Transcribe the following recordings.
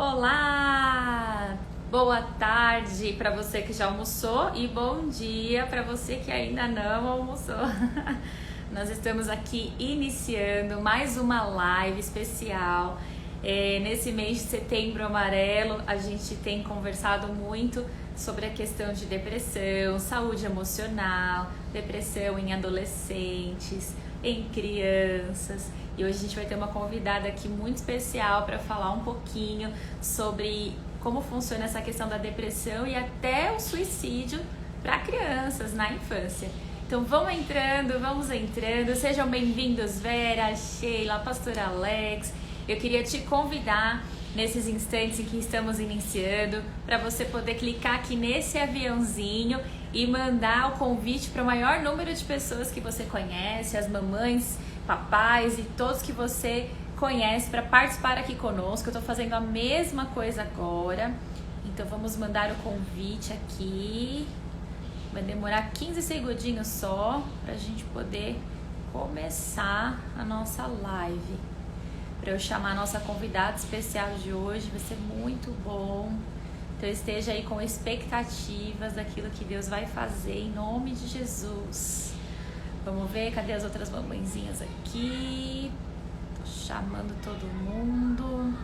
Olá! Boa tarde para você que já almoçou e bom dia para você que ainda não almoçou. Nós estamos aqui iniciando mais uma live especial. Nesse mês de setembro amarelo, a gente tem conversado muito sobre a questão de depressão, saúde emocional, depressão em adolescentes, em crianças. E hoje a gente vai ter uma convidada aqui muito especial para falar um pouquinho sobre como funciona essa questão da depressão e até o suicídio para crianças na infância. Então vamos entrando. Sejam bem-vindos, Vera, Sheila, Pastor Alex. Eu queria te convidar nesses instantes em que estamos iniciando para você poder clicar aqui nesse aviãozinho e mandar o convite para o maior número de pessoas que você conhece, as mamães, papais e todos que você conhece para participar aqui conosco. Eu estou fazendo a mesma coisa agora, então vamos mandar o convite aqui. Vai demorar 15 segundinhos só para a gente poder começar a nossa live. Para eu chamar a nossa convidada especial de hoje, vai ser muito bom. Então esteja aí com expectativas daquilo que Deus vai fazer em nome de Jesus. Vamos ver, cadê as outras mamãezinhas aqui? Tô chamando todo mundo.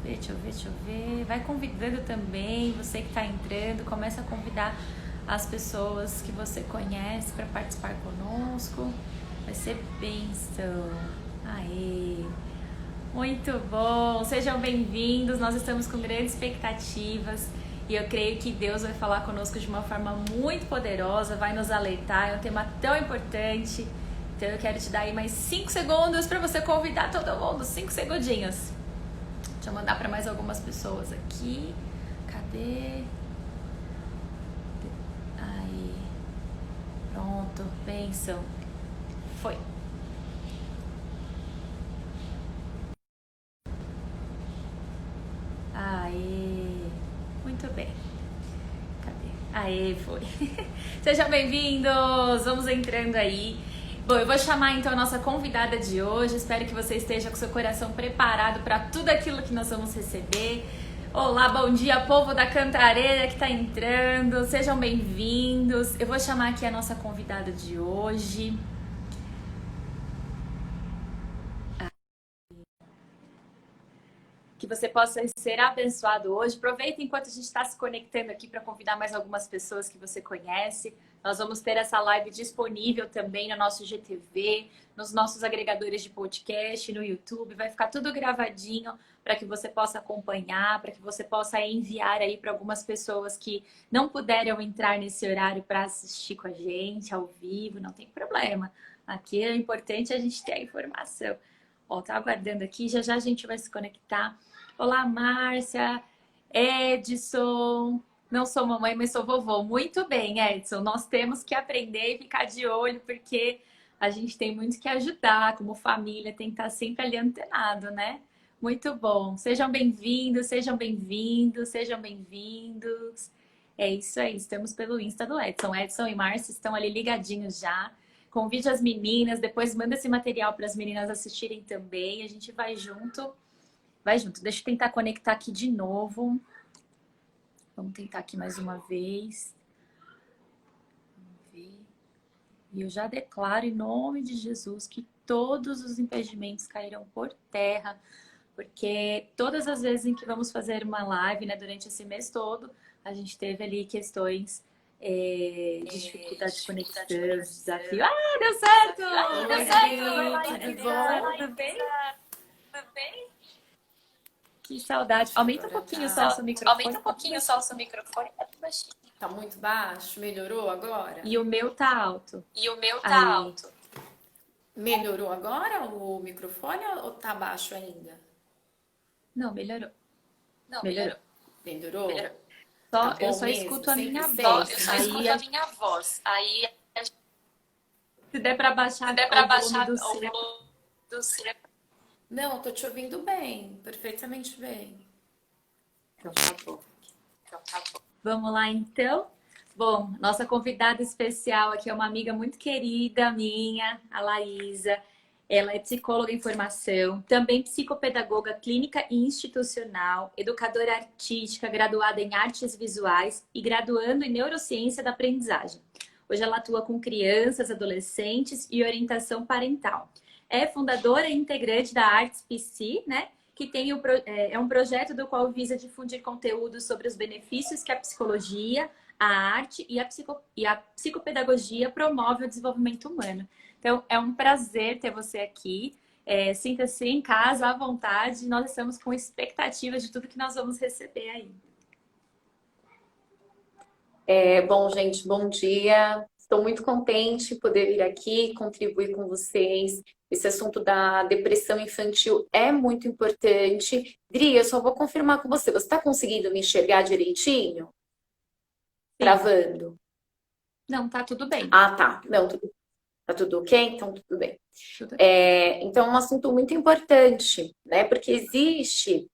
Deixa eu ver. Vai convidando também, você que tá entrando, começa a convidar as pessoas que você conhece para participar conosco. Vai ser bênção. Aê! Muito bom! Sejam bem-vindos, nós estamos com grandes expectativas e eu creio que Deus vai falar conosco de uma forma muito poderosa, vai nos alertar, é um tema tão importante. Então eu quero te dar aí mais 5 segundos para você convidar todo mundo, 5 segundinhos. Deixa eu mandar para mais algumas pessoas aqui. Cadê? Aí. Pronto, bênção. Foi. Aê, muito bem. Cadê? Aê, foi. Sejam bem-vindos, vamos entrando aí. Bom, eu vou chamar então a nossa convidada de hoje. Espero que você esteja com seu coração preparado para tudo aquilo que nós vamos receber. Olá, bom dia, povo da Cantareira que está entrando. Sejam bem-vindos. Eu vou chamar aqui a nossa convidada de hoje. Que você possa ser abençoado hoje. Aproveita enquanto a gente está se conectando aqui para convidar mais algumas pessoas que você conhece. Nós vamos ter essa live disponível também no nosso GTV, nos nossos agregadores de podcast, no YouTube. Vai ficar tudo gravadinho para que você possa acompanhar, para que você possa enviar aí para algumas pessoas que não puderam entrar nesse horário para assistir com a gente ao vivo. Não tem problema. Aqui é importante a gente ter a informação. Ó, tá aguardando aqui, já a gente vai se conectar. Olá, Márcia, Edson. Não sou mamãe, mas sou vovô. Muito bem, Edson. Nós temos que aprender e ficar de olho, porque a gente tem muito que ajudar, como família, tem que estar sempre ali antenado, né? Muito bom. Sejam bem-vindos, sejam bem-vindos, sejam bem-vindos. É isso aí, estamos pelo Insta do Edson. Edson e Márcia estão ali ligadinhos já. Convide as meninas, depois manda esse material para as meninas assistirem também. A gente vai junto. Vai junto. Deixa eu tentar conectar aqui de novo. Vamos tentar aqui mais uma vez. Vamos ver. E eu já declaro em nome de Jesus que todos os impedimentos cairão por terra, porque todas as vezes em que vamos fazer uma live, né, durante esse mês todo, a gente teve ali questões de dificuldade de conexão, desafio. Ah, deu certo! Deu certo! Tudo bom? Tudo bem? Tudo bem? Que saudade. Aumenta um pouquinho só o seu microfone. Aumenta um pouquinho só o seu microfone. Tá baixinho. Tá muito baixo? Melhorou agora? E o meu tá alto. E o meu tá alto. Melhorou agora o microfone ou tá baixo ainda? Não, melhorou. Não, Melhorou. Melhorou? Só, Tá eu bom só mesmo, escuto a sempre minha sei. voz. Eu só Aí, escuto a minha voz. Aí, se der pra baixar, se der pra o baixar volume o do seu. volume do seu... Não, eu tô te ouvindo bem, perfeitamente bem. Então tá bom. Vamos lá, então. Bom, nossa convidada especial aqui é uma amiga muito querida minha, a Laísa. Ela é psicóloga em formação, também psicopedagoga clínica e institucional, educadora artística, graduada em artes visuais e graduando em neurociência da aprendizagem. Hoje ela atua com crianças, adolescentes e orientação parental. É fundadora e integrante da Artes PC, né? Que tem é um projeto do qual visa difundir conteúdo sobre os benefícios que a psicologia, a arte e a psicopedagogia promove o desenvolvimento humano. Então, é um prazer ter você aqui. Sinta-se em casa, à vontade. Nós estamos com expectativas de tudo que nós vamos receber aí. Bom, gente, bom dia. Estou muito contente de poder vir aqui contribuir com vocês. Esse assunto da depressão infantil é muito importante. Dri, eu só vou confirmar com você. Você está conseguindo me enxergar direitinho? Sim. Travando? Não, tá tudo bem. Ah, tá. Não, tá tudo ok? Então, tudo bem. Então, é um assunto muito importante, né? Porque existe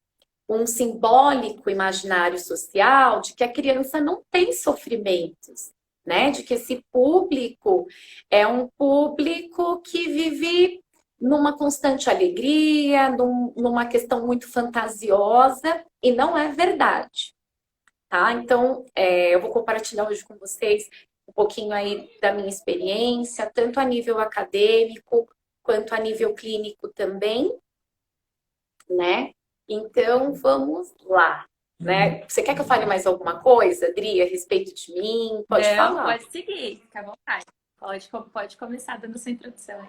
um simbólico imaginário social de que a criança não tem sofrimentos, né? De que esse público é um público que vive numa constante alegria, numa questão muito fantasiosa, e não é verdade, tá? Então, eu vou compartilhar hoje com vocês um pouquinho aí da minha experiência, tanto a nível acadêmico, quanto a nível clínico também, né? Então, vamos lá, né? Você quer que eu fale mais alguma coisa, Adri, a respeito de mim? Pode falar. Pode seguir, fica à vontade. Pode começar dando sua introdução.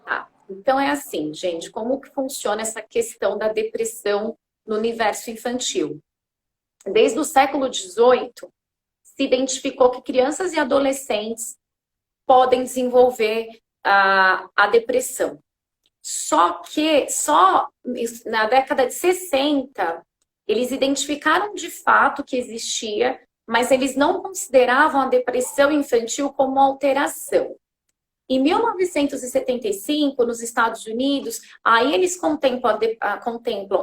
Tá. Então, é assim, gente, como que funciona essa questão da depressão no universo infantil? Desde o século XVIII, se identificou que crianças e adolescentes podem desenvolver a depressão. Só que, só na década de 60, eles identificaram de fato que existia, mas eles não consideravam a depressão infantil como alteração. Em 1975, nos Estados Unidos, aí eles contemplam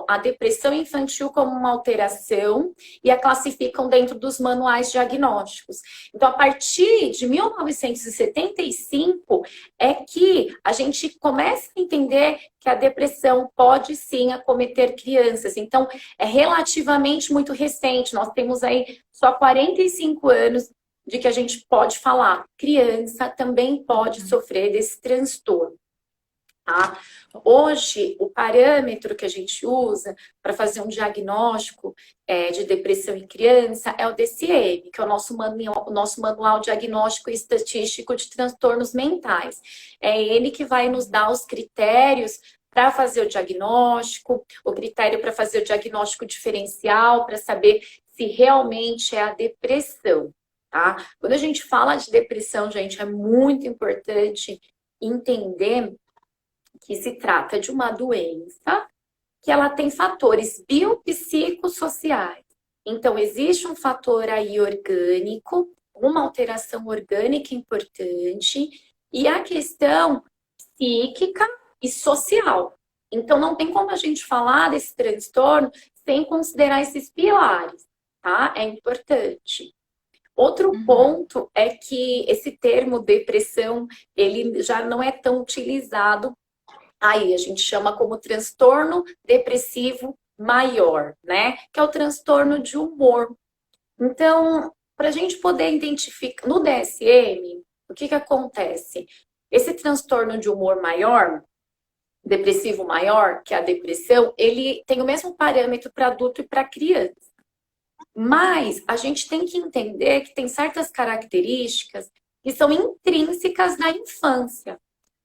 a depressão infantil como uma alteração e a classificam dentro dos manuais diagnósticos. Então, a partir de 1975, é que a gente começa a entender que a depressão pode sim acometer crianças. Então, é relativamente muito recente. Nós temos aí só 45 anos de que a gente pode falar, criança também pode sofrer desse transtorno. Tá? Hoje, o parâmetro que a gente usa para fazer um diagnóstico de depressão em criança é o DSM, que é o nosso manual diagnóstico e estatístico de transtornos mentais. É ele que vai nos dar os critérios para fazer o diagnóstico, o critério para fazer o diagnóstico diferencial, para saber se realmente é a depressão. Tá? Quando a gente fala de depressão, gente, é muito importante entender que se trata de uma doença que ela tem fatores biopsicossociais. Então, existe um fator aí orgânico, uma alteração orgânica importante, e a questão psíquica e social. Então, não tem como a gente falar desse transtorno sem considerar esses pilares, tá? É importante. Outro ponto é que esse termo depressão, ele já não é tão utilizado. Aí a gente chama como transtorno depressivo maior, né? Que é o transtorno de humor. Então, para a gente poder identificar, no DSM, o que acontece? Esse transtorno de humor maior, depressivo maior, que é a depressão, ele tem o mesmo parâmetro para adulto e para criança. Mas a gente tem que entender que tem certas características que são intrínsecas da infância.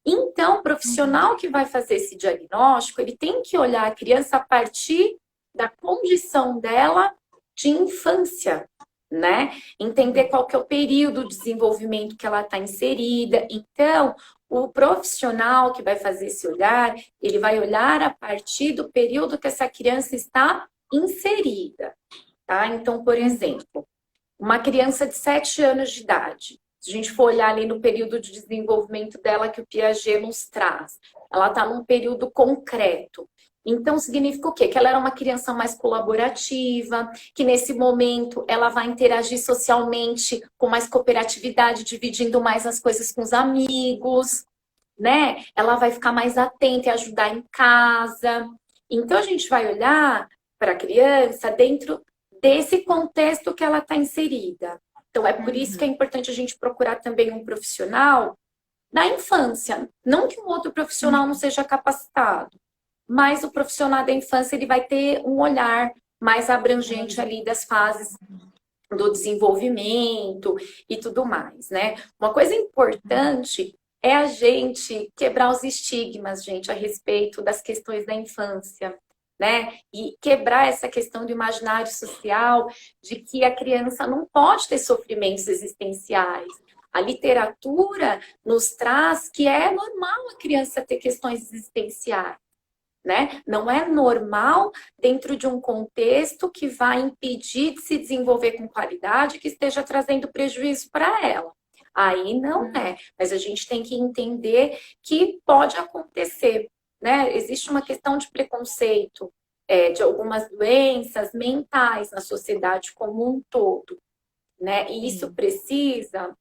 Então, o profissional que vai fazer esse diagnóstico, ele tem que olhar a criança a partir da condição dela de infância, né? Entender qual que é o período de desenvolvimento que ela está inserida. Então, o profissional que vai fazer esse olhar, ele vai olhar a partir do período que essa criança está inserida. Tá? Então, por exemplo, uma criança de 7 anos de idade, se a gente for olhar ali no período de desenvolvimento dela que o Piaget nos traz, ela está num período concreto. Então, significa o quê? Que ela era uma criança mais colaborativa, que nesse momento ela vai interagir socialmente com mais cooperatividade, dividindo mais as coisas com os amigos. né? Ela vai ficar mais atenta e ajudar em casa. Então, a gente vai olhar para a criança dentro desse contexto que ela está inserida. Então, é por isso que é importante a gente procurar também um profissional na infância. Não que um outro profissional não seja capacitado, mas o profissional da infância ele vai ter um olhar mais abrangente ali das fases do desenvolvimento e tudo mais, né? Uma coisa importante é a gente quebrar os estigmas, gente, a respeito das questões da infância, né? E quebrar essa questão do imaginário social de que a criança não pode ter sofrimentos existenciais. A literatura nos traz que é normal a criança ter questões existenciais, né? Não é normal dentro de um contexto que vai impedir de se desenvolver com qualidade, que esteja trazendo prejuízo para ela. Aí não é, mas a gente tem que entender que pode acontecer, né? Existe uma questão de preconceito de algumas doenças mentais na sociedade como um todo, né? E isso precisa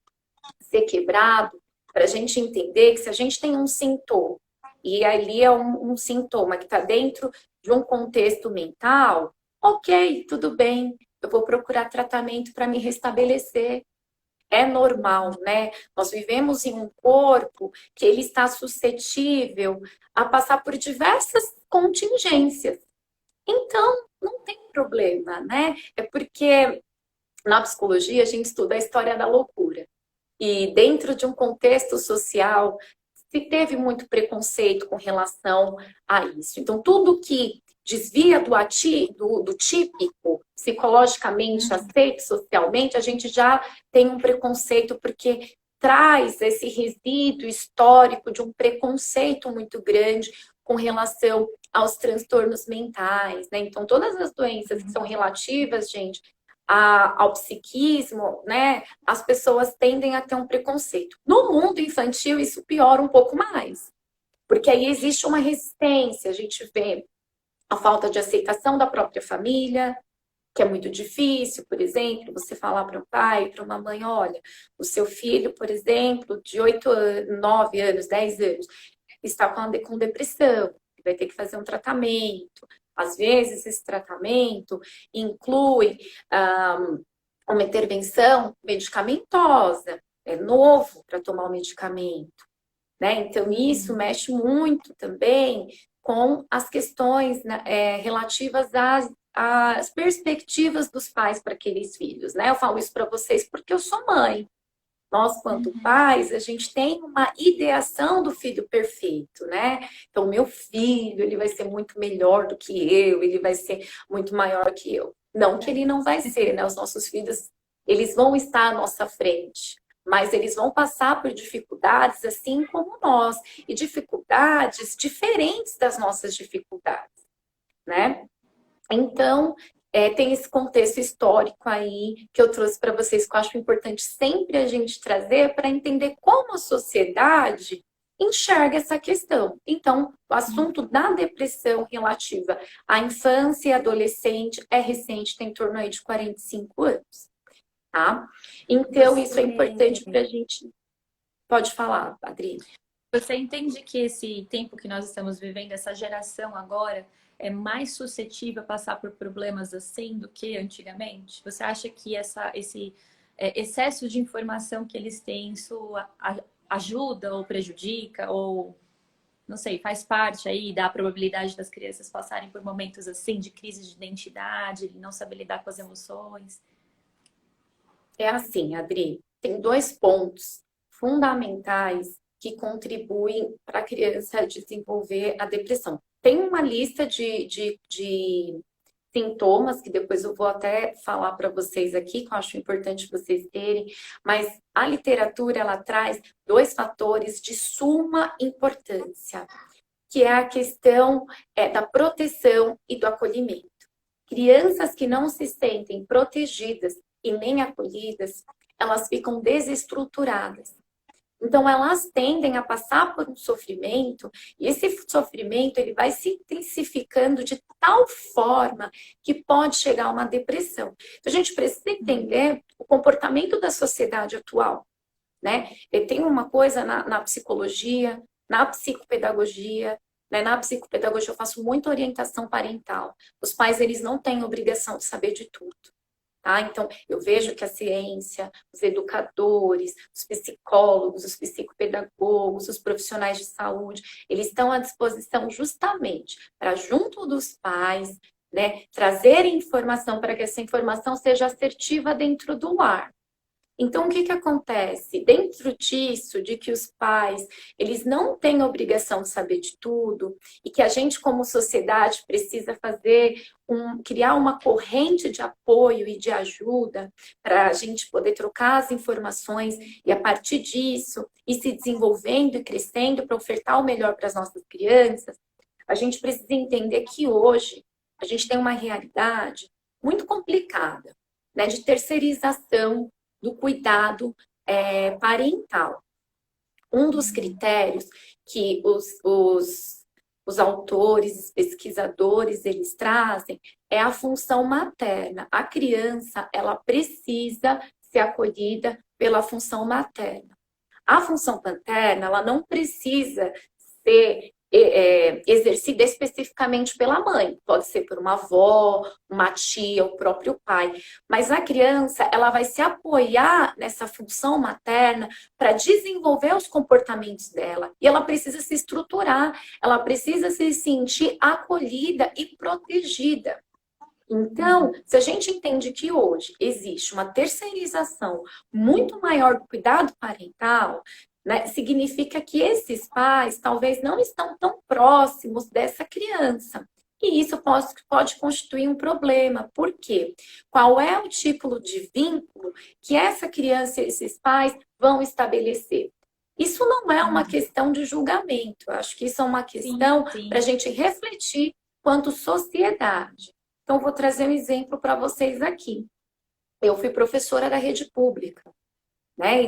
ser quebrado para a gente entender que se a gente tem um sintoma, e ali é um sintoma que está dentro de um contexto mental, ok, tudo bem, eu vou procurar tratamento para me restabelecer. É normal, né? Nós vivemos em um corpo que ele está suscetível a passar por diversas contingências. Então, não tem problema, né? É porque na psicologia a gente estuda a história da loucura. E dentro de um contexto social, se teve muito preconceito com relação a isso. Então, tudo que desvia do típico, psicologicamente aceito socialmente, a gente já tem um preconceito, porque traz esse resíduo histórico de um preconceito muito grande com relação aos transtornos mentais, né? Então, todas as doenças que são relativas, gente, ao psiquismo, né, as pessoas tendem a ter um preconceito. No mundo infantil, isso piora um pouco mais, porque aí existe uma resistência, a gente vê a falta de aceitação da própria família, que é muito difícil, por exemplo, você falar para um pai, para uma mãe, olha, o seu filho, por exemplo, de 8 anos, 9 anos, 10 anos, está com depressão, vai ter que fazer um tratamento. Às vezes, esse tratamento inclui uma intervenção medicamentosa, é novo para tomar o medicamento, né? Então, isso mexe muito também com as questões, né, relativas às perspectivas dos pais para aqueles filhos, né? Eu falo isso para vocês porque eu sou mãe. Nós, quanto pais, a gente tem uma ideação do filho perfeito, né? Então, meu filho, ele vai ser muito melhor do que eu, ele vai ser muito maior que eu. Não que ele não vai ser, né? Os nossos filhos, eles vão estar à nossa frente, mas eles vão passar por dificuldades assim como nós, e dificuldades diferentes das nossas dificuldades, né? Então, tem esse contexto histórico aí que eu trouxe para vocês, que eu acho importante sempre a gente trazer para entender como a sociedade enxerga essa questão. Então, o assunto da depressão relativa à infância e adolescente é recente, tem em torno aí de 45 anos, tá? Então, isso é importante para a gente... Pode falar, Adri. Você entende que esse tempo que nós estamos vivendo, essa geração agora, é mais suscetível a passar por problemas assim do que antigamente? Você acha que esse excesso de informação que eles têm, isso ajuda ou prejudica? Ou, não sei, faz parte aí da probabilidade das crianças passarem por momentos assim, de crise de identidade, de não saber lidar com as emoções? É assim, Adri, tem 2 pontos fundamentais que contribuem para a criança desenvolver a depressão. Tem uma lista de sintomas que depois eu vou até falar para vocês aqui, que eu acho importante vocês terem, mas a literatura ela traz 2 fatores de suma importância, que é a questão da proteção e do acolhimento. Crianças que não se sentem protegidas e nem acolhidas, elas ficam desestruturadas. Então, elas tendem a passar por um sofrimento, e esse sofrimento ele vai se intensificando de tal forma que pode chegar a uma depressão. Então, a gente precisa entender o comportamento da sociedade atual, né? E tem uma coisa na psicologia, na psicopedagogia, né? Na psicopedagogia eu faço muita orientação parental. Os pais, eles não têm obrigação de saber de tudo. Tá? Então, eu vejo que a ciência, os educadores, os psicólogos, os psicopedagogos, os profissionais de saúde, eles estão à disposição justamente para, junto dos pais, né, trazer informação para que essa informação seja assertiva dentro do lar. Então, o que acontece? Dentro disso, de que os pais, eles não têm obrigação de saber de tudo, e que a gente, como sociedade, precisa criar uma corrente de apoio e de ajuda para a gente poder trocar as informações e, a partir disso, ir se desenvolvendo e crescendo para ofertar o melhor para as nossas crianças, a gente precisa entender que hoje a gente tem uma realidade muito complicada, né, de terceirização do cuidado parental. Um dos critérios que os autores, os pesquisadores, eles trazem é a função materna. A criança, ela precisa ser acolhida pela função materna. A função paterna, ela não precisa ser exercida especificamente pela mãe. Pode ser por uma avó, uma tia, o próprio pai. Mas a criança, ela vai se apoiar nessa função materna para desenvolver os comportamentos dela. E ela precisa se estruturar, ela precisa se sentir acolhida e protegida. Então, se a gente entende que hoje existe uma terceirização muito maior do cuidado parental, né, significa que esses pais talvez não estão tão próximos dessa criança. E isso pode constituir um problema. Por quê? Qual é o tipo de vínculo que essa criança e esses pais vão estabelecer? Isso não é uma questão de julgamento. Eu acho que isso é uma questão para a gente refletir quanto sociedade. Então, vou trazer um exemplo para vocês aqui. Eu fui professora da rede pública. Né?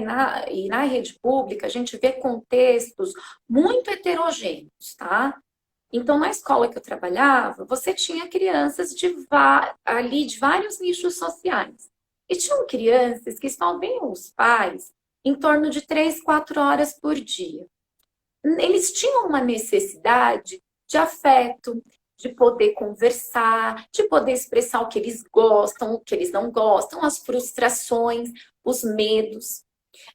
E na rede pública a gente vê contextos muito heterogêneos, tá? Então, na escola que eu trabalhava, você tinha crianças ali de vários nichos sociais. E tinham crianças que só viam os pais em torno de 3, 4 horas por dia. Eles tinham uma necessidade de afeto, de poder conversar, de poder expressar o que eles gostam, o que eles não gostam, as frustrações, os medos,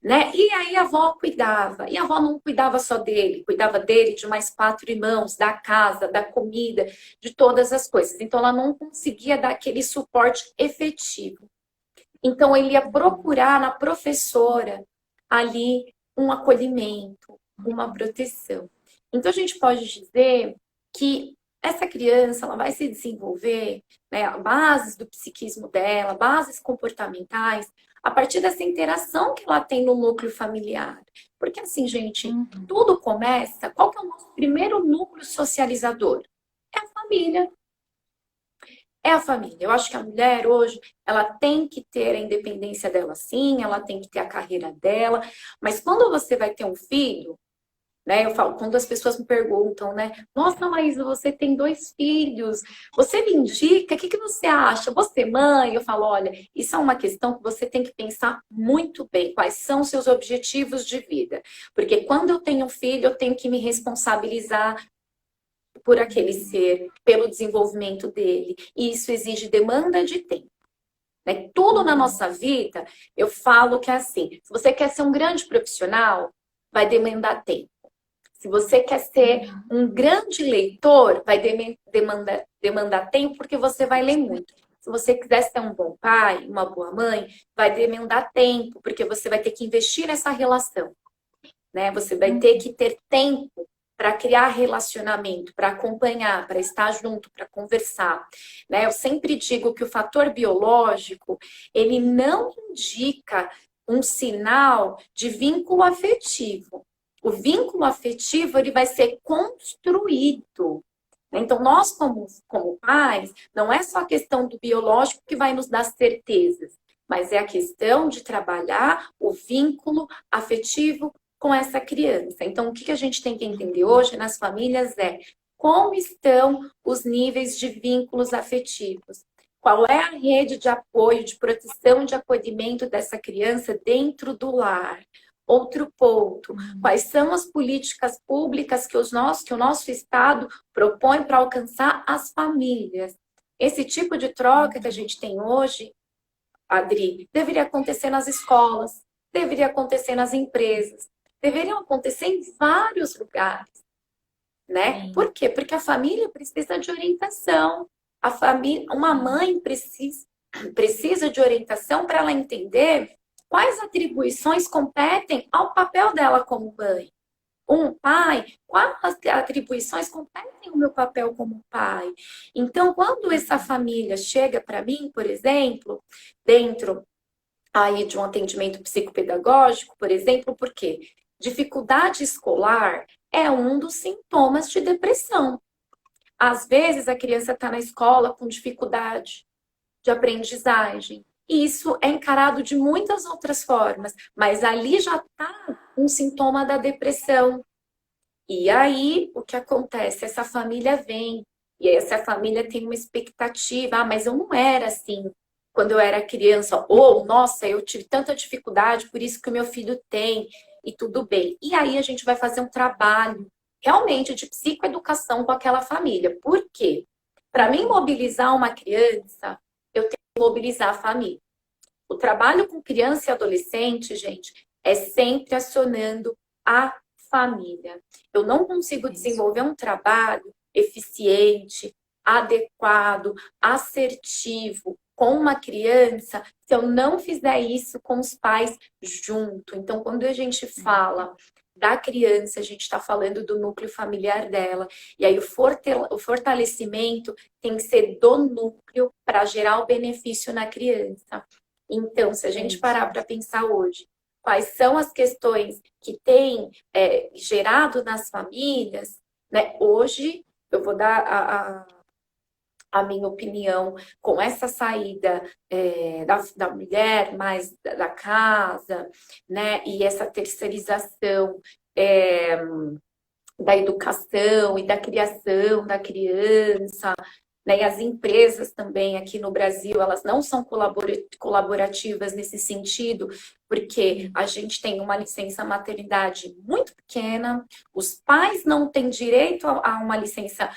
né? E aí a avó cuidava. E a avó não cuidava só dele, cuidava dele, de mais 4 irmãos, da casa, da comida, de todas as coisas. Então ela não conseguia dar aquele suporte efetivo. Então ele ia procurar na professora ali um acolhimento, uma proteção. Então a gente pode dizer que essa criança, ela vai se desenvolver, né, bases do psiquismo dela, bases comportamentais, a partir dessa interação que ela tem no núcleo familiar. Porque assim, gente, tudo começa, qual que é o nosso primeiro núcleo socializador? É a família. É a família. Eu acho que a mulher hoje, ela tem que ter a independência dela sim, ela tem que ter a carreira dela, mas quando você vai ter um filho, né? Eu falo, quando as pessoas me perguntam, né? Nossa, Maísa, você tem 2 filhos. Você me indica? O que você acha? Você, mãe? Eu falo, olha, isso é uma questão que você tem que pensar muito bem. Quais são os seus objetivos de vida? Porque quando eu tenho um filho, eu tenho que me responsabilizar por aquele ser, pelo desenvolvimento dele. E isso exige demanda de tempo. Né? Tudo na nossa vida, eu falo que é assim. Se você quer ser um grande profissional, vai demandar tempo. Se você quer ser um grande leitor, vai demandar tempo, porque você vai ler muito. Se você quiser ser um bom pai, uma boa mãe, vai demandar tempo, porque você vai ter que investir nessa relação. Né? Você vai ter que ter tempo para criar relacionamento, para acompanhar, para estar junto, para conversar. Né? Eu sempre digo que o fator biológico, ele não indica um sinal de vínculo afetivo. O vínculo afetivo, ele vai ser construído. Então, nós, como pais, não é só a questão do biológico que vai nos dar certezas, mas é a questão de trabalhar o vínculo afetivo com essa criança. Então, o que a gente tem que entender hoje nas famílias é como estão os níveis de vínculos afetivos. Qual é a rede de apoio, de proteção, de acolhimento dessa criança dentro do lar? Outro ponto, quais são as políticas públicas que o nosso Estado propõe para alcançar as famílias? Esse tipo de troca que a gente tem hoje, Adri, deveria acontecer nas escolas, deveria acontecer nas empresas, deveriam acontecer em vários lugares, né? Sim. Por quê? Porque a família precisa de orientação. A família, uma mãe precisa de orientação para ela entender quais atribuições competem ao papel dela como mãe. Um pai, quais atribuições competem ao meu papel como pai? Então, quando essa família chega para mim, por exemplo, dentro aí de um atendimento psicopedagógico, por exemplo, porque dificuldade escolar é um dos sintomas de depressão. Às vezes a criança está na escola com dificuldade de aprendizagem. E isso é encarado de muitas outras formas, mas ali já está um sintoma da depressão. E aí, o que acontece? Essa família vem, e essa família tem uma expectativa, mas eu não era assim quando eu era criança, ou, nossa, eu tive tanta dificuldade, por isso que o meu filho tem, e tudo bem. E aí a gente vai fazer um trabalho realmente de psicoeducação com aquela família. Por quê? Para mim mobilizar uma criança, eu tenho que mobilizar a família. O trabalho com criança e adolescente, gente, é sempre acionando a família. Eu não consigo desenvolver um trabalho eficiente, adequado, assertivo com uma criança se eu não fizer isso com os pais junto. Então, quando a gente fala da criança, a gente está falando do núcleo familiar dela. E aí o fortalecimento tem que ser do núcleo para gerar o benefício na criança. Então, se a gente parar para pensar hoje, quais são as questões que têm gerado nas famílias, né? Hoje, eu vou dar a minha opinião com essa saída da mulher mais da casa, né? E essa terceirização da educação e da criação da criança, né? E as empresas também aqui no Brasil, elas não são colaborativas nesse sentido, porque a gente tem uma licença maternidade muito pequena, os pais não têm direito a uma licença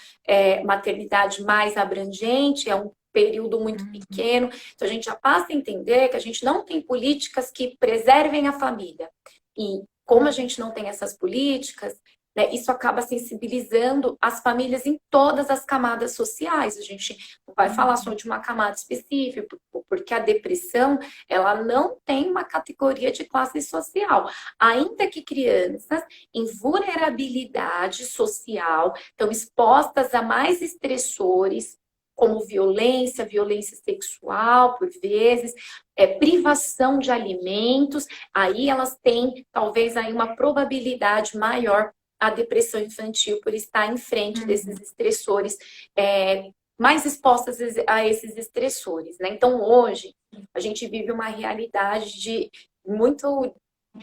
maternidade mais abrangente, é um período muito pequeno. Então, a gente já passa a entender que a gente não tem políticas que preservem a família. E como a gente não tem essas políticas, né, isso acaba sensibilizando as famílias em todas as camadas sociais. A gente não vai falar só de uma camada específica, porque a depressão, ela não tem uma categoria de classe social. Ainda que crianças em vulnerabilidade social estão expostas a mais estressores, como violência sexual, por vezes, privação de alimentos, aí elas têm talvez aí uma probabilidade maior a depressão infantil por estar em frente desses estressores, mais expostas a esses estressores, né? Então, hoje, a gente vive uma realidade muito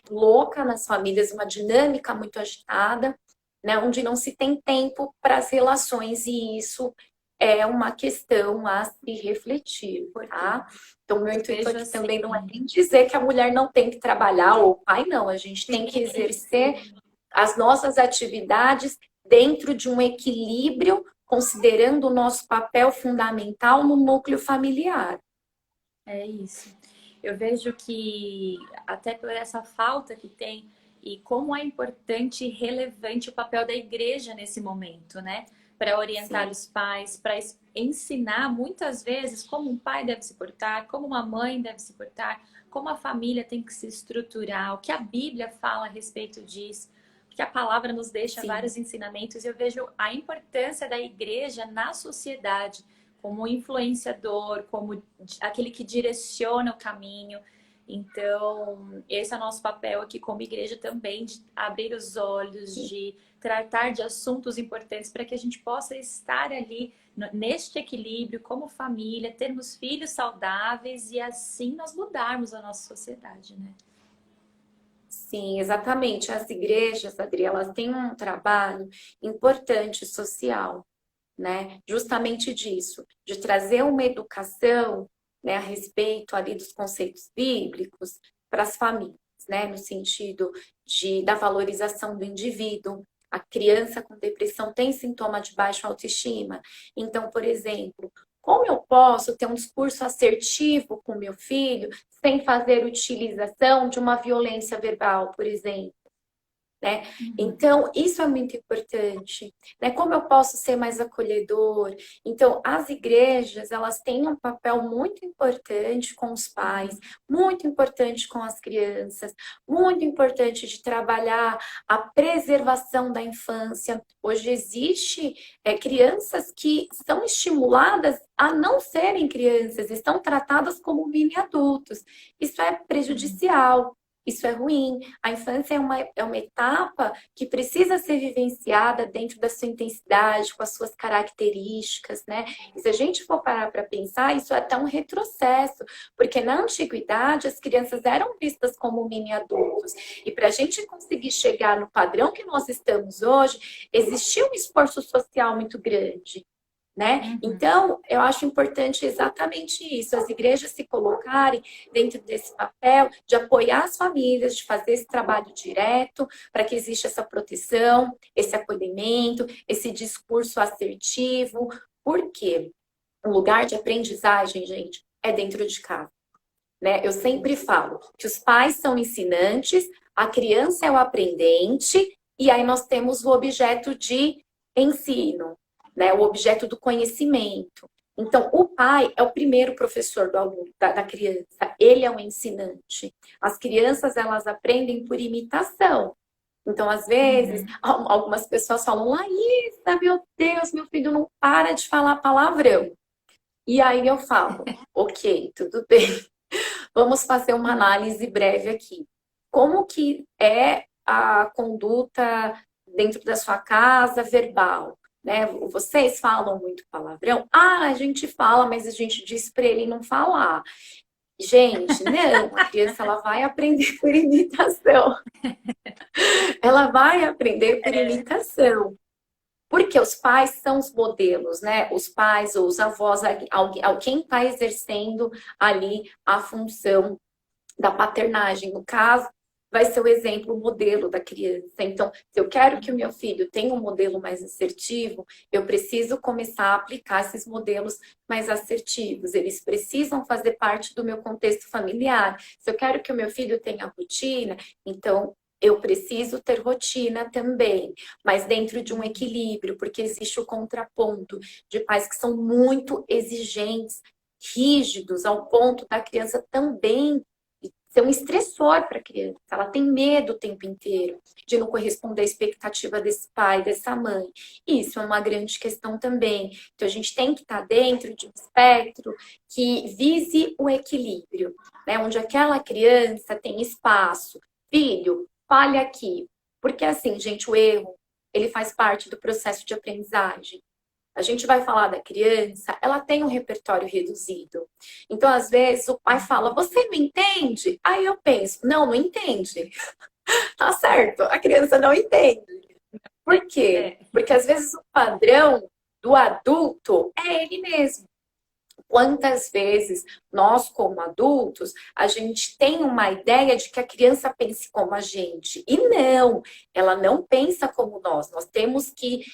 louca nas famílias, uma dinâmica muito agitada, né? Onde não se tem tempo para as relações, e isso é uma questão a se refletir, tá? Então, meu intuito aqui também não é nem dizer que a mulher não tem que trabalhar, ou o pai não, a gente tem que exercer as nossas atividades dentro de um equilíbrio, considerando o nosso papel fundamental no núcleo familiar. É isso. Eu vejo que, até por essa falta que tem, e como é importante e relevante o papel da igreja nesse momento, né? Para orientar Sim. os pais, para ensinar muitas vezes como um pai deve se portar, como uma mãe deve se portar, como a família tem que se estruturar, o que a Bíblia fala a respeito disso. Que a palavra nos deixa Sim. vários ensinamentos, e eu vejo a importância da igreja na sociedade como influenciador, como aquele que direciona o caminho. Então, esse é o nosso papel aqui como igreja também, de abrir os olhos, Sim. de tratar de assuntos importantes para que a gente possa estar ali neste equilíbrio como família, termos filhos saudáveis e assim nós mudarmos a nossa sociedade, né? Sim, exatamente. As igrejas, Adri, elas têm um trabalho importante social, né? Justamente disso, de trazer uma educação, né, a respeito ali dos conceitos bíblicos para as famílias. né? No sentido da valorização do indivíduo. A criança com depressão tem sintoma de baixa autoestima. Então, por exemplo, como eu posso ter um discurso assertivo com meu filho sem fazer utilização de uma violência verbal, por exemplo? Né? Então, isso é muito importante, né? Como eu posso ser mais acolhedor? Então, as igrejas, elas têm um papel muito importante com os pais, muito importante com as crianças, muito importante de trabalhar a preservação da infância. Hoje existe crianças que são estimuladas a não serem crianças, estão tratadas como mini adultos. Isso é prejudicial. Isso é ruim. A infância é uma etapa que precisa ser vivenciada dentro da sua intensidade, com as suas características, né? E se a gente for parar para pensar, isso é até um retrocesso, porque na antiguidade as crianças eram vistas como mini adultos. E para a gente conseguir chegar no padrão que nós estamos hoje, existia um esforço social muito grande. Né? Então, eu acho importante exatamente isso, as igrejas se colocarem dentro desse papel de apoiar as famílias, de fazer esse trabalho direto, para que exista essa proteção, esse acolhimento, esse discurso assertivo. Por quê? O lugar de aprendizagem, gente, é dentro de casa. Né? Eu sempre falo que os pais são ensinantes, a criança é o aprendente, e aí nós temos o objeto de ensino. Né, o objeto do conhecimento. Então, o pai é o primeiro professor do aluno, da criança. Ele é o ensinante. As crianças, elas aprendem por imitação. Então, às vezes, algumas pessoas falam, Laísa, meu Deus, meu filho não para de falar palavrão. E aí eu falo, ok, tudo bem. Vamos fazer uma análise breve aqui. Como que é a conduta dentro da sua casa verbal? Né? Vocês falam muito palavrão? A gente fala, mas a gente diz para ele não falar. Gente, não, a criança ela vai aprender por imitação. Ela vai aprender por imitação. Porque os pais são os modelos, né? Os pais ou os avós, quem está exercendo ali a função da paternagem. No caso, vai ser o exemplo, o modelo da criança. Então, se eu quero que o meu filho tenha um modelo mais assertivo, eu preciso começar a aplicar esses modelos mais assertivos. Eles precisam fazer parte do meu contexto familiar. Se eu quero que o meu filho tenha rotina, então eu preciso ter rotina também, mas dentro de um equilíbrio, porque existe o contraponto de pais que são muito exigentes, rígidos, ao ponto da criança também ser um estressor para a criança. Ela tem medo o tempo inteiro de não corresponder à expectativa desse pai, dessa mãe. Isso é uma grande questão também. Então, a gente tem que estar dentro de um espectro que vise o equilíbrio, né? Onde aquela criança tem espaço. Filho, fale aqui. Porque, assim, gente, o erro, ele faz parte do processo de aprendizagem. A gente vai falar da criança, ela tem um repertório reduzido. Então, às vezes, o pai fala, você me entende? Aí eu penso, não entende. Tá certo, a criança não entende. Por quê? Porque, às vezes, o padrão do adulto é ele mesmo. Quantas vezes nós, como adultos, a gente tem uma ideia de que a criança pense como a gente. E não, ela não pensa como nós. Nós temos que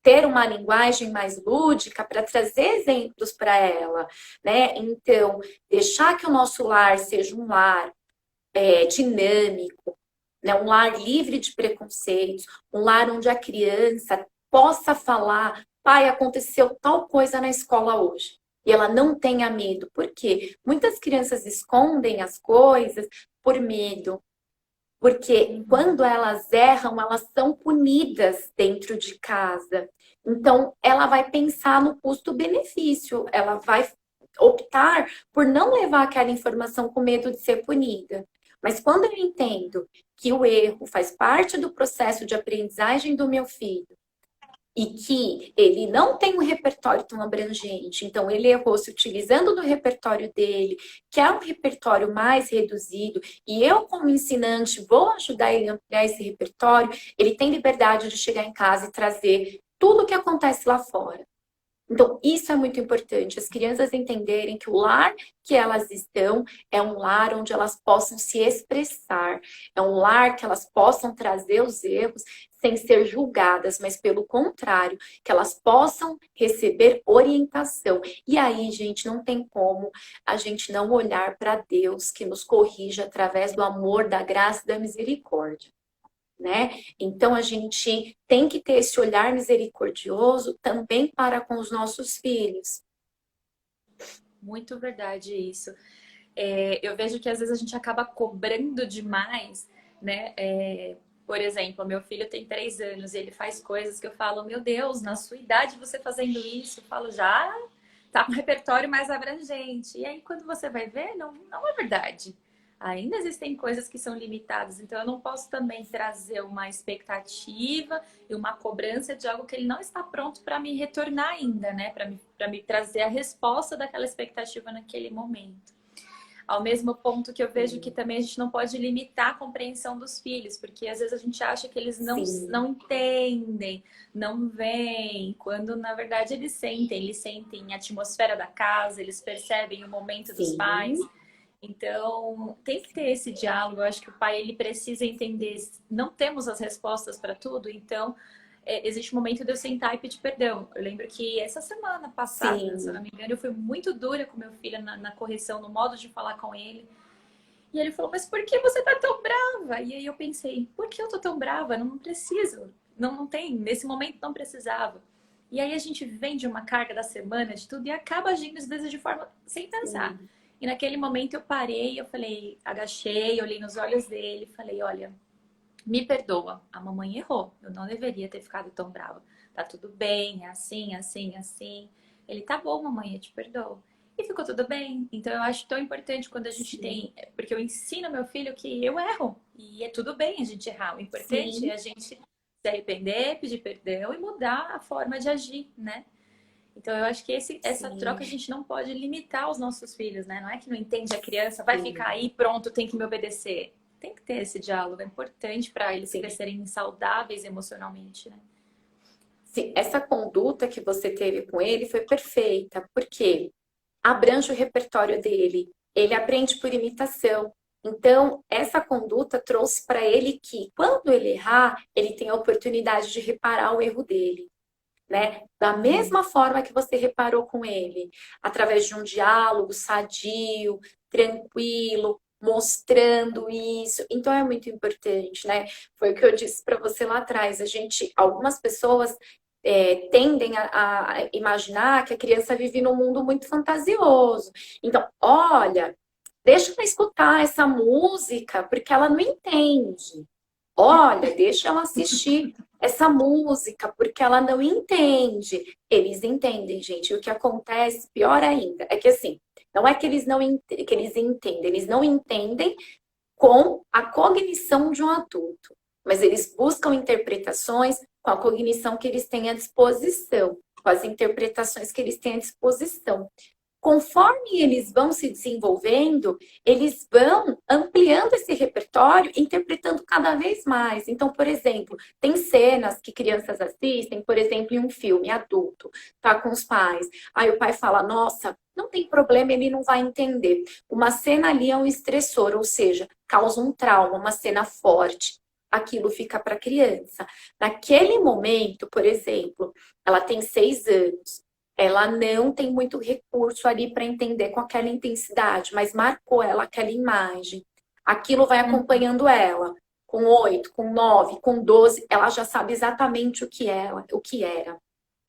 ter uma linguagem mais lúdica para trazer exemplos para ela, né? Então, deixar que o nosso lar seja um lar dinâmico, né? Um lar livre de preconceitos, um lar onde a criança possa falar, pai, aconteceu tal coisa na escola hoje. E ela não tenha medo. Por quê? Muitas crianças escondem as coisas por medo. Porque quando elas erram, elas são punidas dentro de casa. Então, ela vai pensar no custo-benefício. Ela vai optar por não levar aquela informação com medo de ser punida. Mas quando eu entendo que o erro faz parte do processo de aprendizagem do meu filho, e que ele não tem um repertório tão abrangente, então ele errou se utilizando do repertório dele, que é um repertório mais reduzido, e eu, como ensinante, vou ajudar ele a ampliar esse repertório, ele tem liberdade de chegar em casa e trazer tudo o que acontece lá fora. Então, isso é muito importante, as crianças entenderem que o lar que elas estão é um lar onde elas possam se expressar, é um lar que elas possam trazer os erros sem ser julgadas, mas pelo contrário, que elas possam receber orientação. E aí, gente, não tem como a gente não olhar para Deus que nos corrige através do amor, da graça e da misericórdia. Né? Então a gente tem que ter esse olhar misericordioso também para com os nossos filhos. Muito verdade isso. Eu vejo que às vezes a gente acaba cobrando demais, né? Por exemplo, meu filho tem 3 anos e ele faz coisas que eu falo, meu Deus, na sua idade você fazendo isso, eu falo, já tá com um repertório mais abrangente. E aí quando você vai ver, não é verdade. Ainda existem coisas que são limitadas, então eu não posso também trazer uma expectativa e uma cobrança de algo que ele não está pronto para me retornar ainda, né? Para me trazer a resposta daquela expectativa naquele momento. Ao mesmo ponto que eu vejo que também a gente não pode limitar a compreensão dos filhos, porque às vezes a gente acha que eles não entendem, não veem, quando na verdade eles sentem a atmosfera da casa, eles percebem o momento dos pais. Então, tem que ter esse diálogo. Eu acho que o pai ele precisa entender. Não temos as respostas para tudo, então existe um momento de eu sentar e pedir perdão. Eu lembro que essa semana passada, se eu não me engano, eu fui muito dura com meu filho na correção, no modo de falar com ele. E ele falou, mas por que você tá tão brava? E aí eu pensei, por que eu tô tão brava? Não preciso. Não tem, nesse momento não precisava. E aí a gente vem de uma carga da semana, de tudo, e acaba agindo às vezes de forma sem pensar. E naquele momento eu parei, eu falei, agachei, olhei nos olhos dele, falei, olha, me perdoa, a mamãe errou, eu não deveria ter ficado tão brava. Tá tudo bem, é assim, assim, assim. Ele, tá bom, mamãe, eu te perdoo. E ficou tudo bem. Então eu acho tão importante quando a gente tem, porque eu ensino meu filho que eu erro e é tudo bem a gente errar. O importante é a gente se arrepender, pedir perdão e mudar a forma de agir, né? Então, eu acho que essa troca a gente não pode limitar os nossos filhos, né? Não é que não entende a criança, vai ficar aí, pronto, tem que me obedecer. Tem que ter esse diálogo, é importante para eles crescerem saudáveis emocionalmente, né? Sim, essa conduta que você teve com ele foi perfeita, porque abrange o repertório dele, ele aprende por imitação. Então, essa conduta trouxe para ele que, quando ele errar, ele tem a oportunidade de reparar o erro dele. Né? Da mesma forma que você reparou com ele, através de um diálogo sadio, tranquilo, mostrando isso. Então é muito importante, né? Foi o que eu disse para você lá atrás. Algumas pessoas tendem a imaginar que a criança vive num mundo muito fantasioso. Então, olha, deixa ela escutar essa música, porque ela não entende. Olha, deixa ela assistir essa música, porque ela não entende. Eles entendem, gente. E o que acontece, pior ainda, é que assim, não é que eles não que eles entendem, eles não entendem com a cognição de um adulto, mas eles buscam interpretações com a cognição que eles têm à disposição, com as interpretações que eles têm à disposição. Conforme eles vão se desenvolvendo, eles vão ampliando esse repertório, interpretando cada vez mais. Então, por exemplo, tem cenas que crianças assistem, por exemplo, em um filme adulto, tá com os pais. Aí o pai fala: nossa, não tem problema, ele não vai entender. Uma cena ali é um estressor, ou seja, causa um trauma, uma cena forte. Aquilo fica para a criança. Naquele momento, por exemplo, ela tem 6 anos. Ela não tem muito recurso ali para entender com aquela intensidade, mas marcou ela aquela imagem. Aquilo vai acompanhando ela. Com 8, com 9, com 12, ela já sabe exatamente o que era.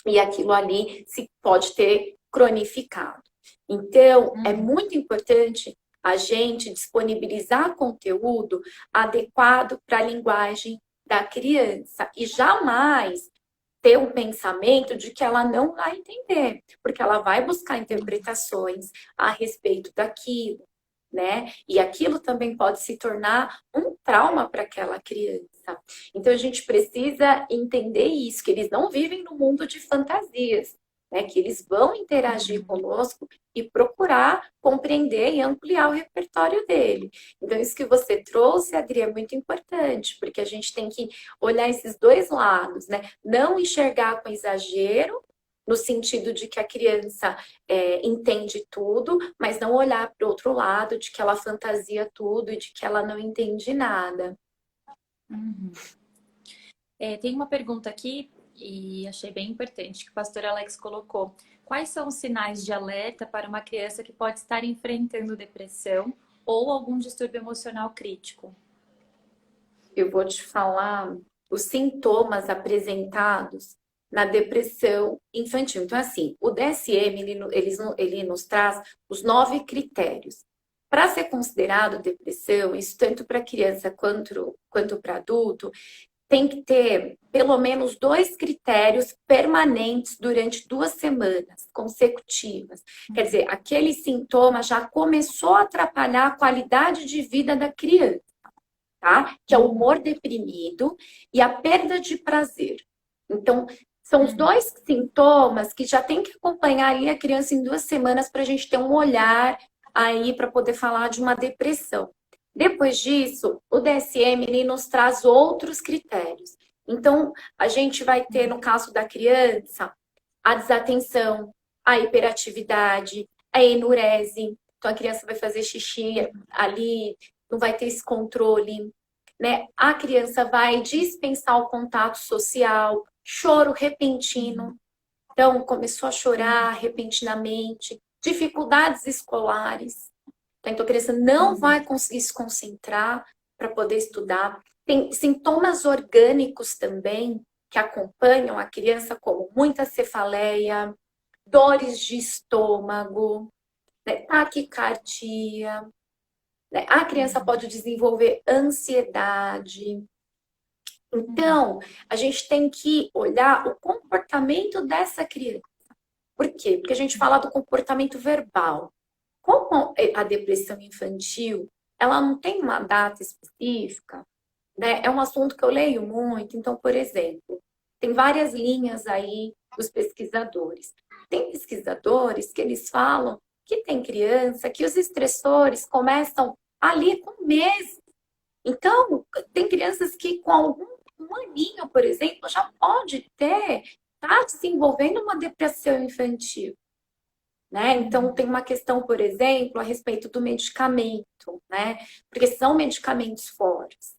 E aquilo ali se pode ter cronificado. Então, é muito importante a gente disponibilizar conteúdo adequado para a linguagem da criança. E jamais ter um pensamento de que ela não vai entender, porque ela vai buscar interpretações a respeito daquilo, né? E aquilo também pode se tornar um trauma para aquela criança. Então a gente precisa entender isso, que eles não vivem no mundo de fantasias, né? Que eles vão interagir conosco e procurar compreender e ampliar o repertório dele. Então isso que você trouxe, Adri, é muito importante, porque a gente tem que olhar esses dois lados, né? Não enxergar com exagero, no sentido de que a criança entende tudo, mas não olhar para o outro lado, de que ela fantasia tudo e de que ela não entende nada. Uhum. Tem uma pergunta aqui, e achei bem importante, que o pastor Alex colocou. Quais são os sinais de alerta para uma criança que pode estar enfrentando depressão ou algum distúrbio emocional crítico? Eu vou te falar os sintomas apresentados na depressão infantil. Então, assim, o DSM, ele nos traz os 9 critérios. Para ser considerado depressão, isso tanto para criança quanto para adulto, tem que ter pelo menos 2 critérios permanentes durante 2 semanas consecutivas. Quer dizer, aquele sintoma já começou a atrapalhar a qualidade de vida da criança, tá? Que é o humor deprimido e a perda de prazer. Então, são os 2 sintomas que já tem que acompanhar ali a criança em 2 semanas para a gente ter um olhar aí para poder falar de uma depressão. Depois disso, o DSM ele nos traz outros critérios. Então, a gente vai ter, no caso da criança, a desatenção, a hiperatividade, a enurese. Então, a criança vai fazer xixi ali, não vai ter esse controle, né? A criança vai dispensar o contato social, choro repentino. Então, começou a chorar repentinamente, dificuldades escolares. Então, a criança não vai conseguir se concentrar para poder estudar. Tem sintomas orgânicos também que acompanham a criança, como muita cefaleia, dores de estômago, né, taquicardia. Né? A criança pode desenvolver ansiedade. Então, a gente tem que olhar o comportamento dessa criança. Por quê? Porque a gente fala do comportamento verbal. Como a depressão infantil, ela não tem uma data específica, né? É um assunto que eu leio muito. Então, por exemplo, tem várias linhas aí dos pesquisadores. Tem pesquisadores que eles falam que tem criança que os estressores começam ali com meses. Então, tem crianças que com um aninho, por exemplo, já pode tá desenvolvendo uma depressão infantil. Né? Então, tem uma questão, por exemplo, a respeito do medicamento, né? Porque são medicamentos fortes.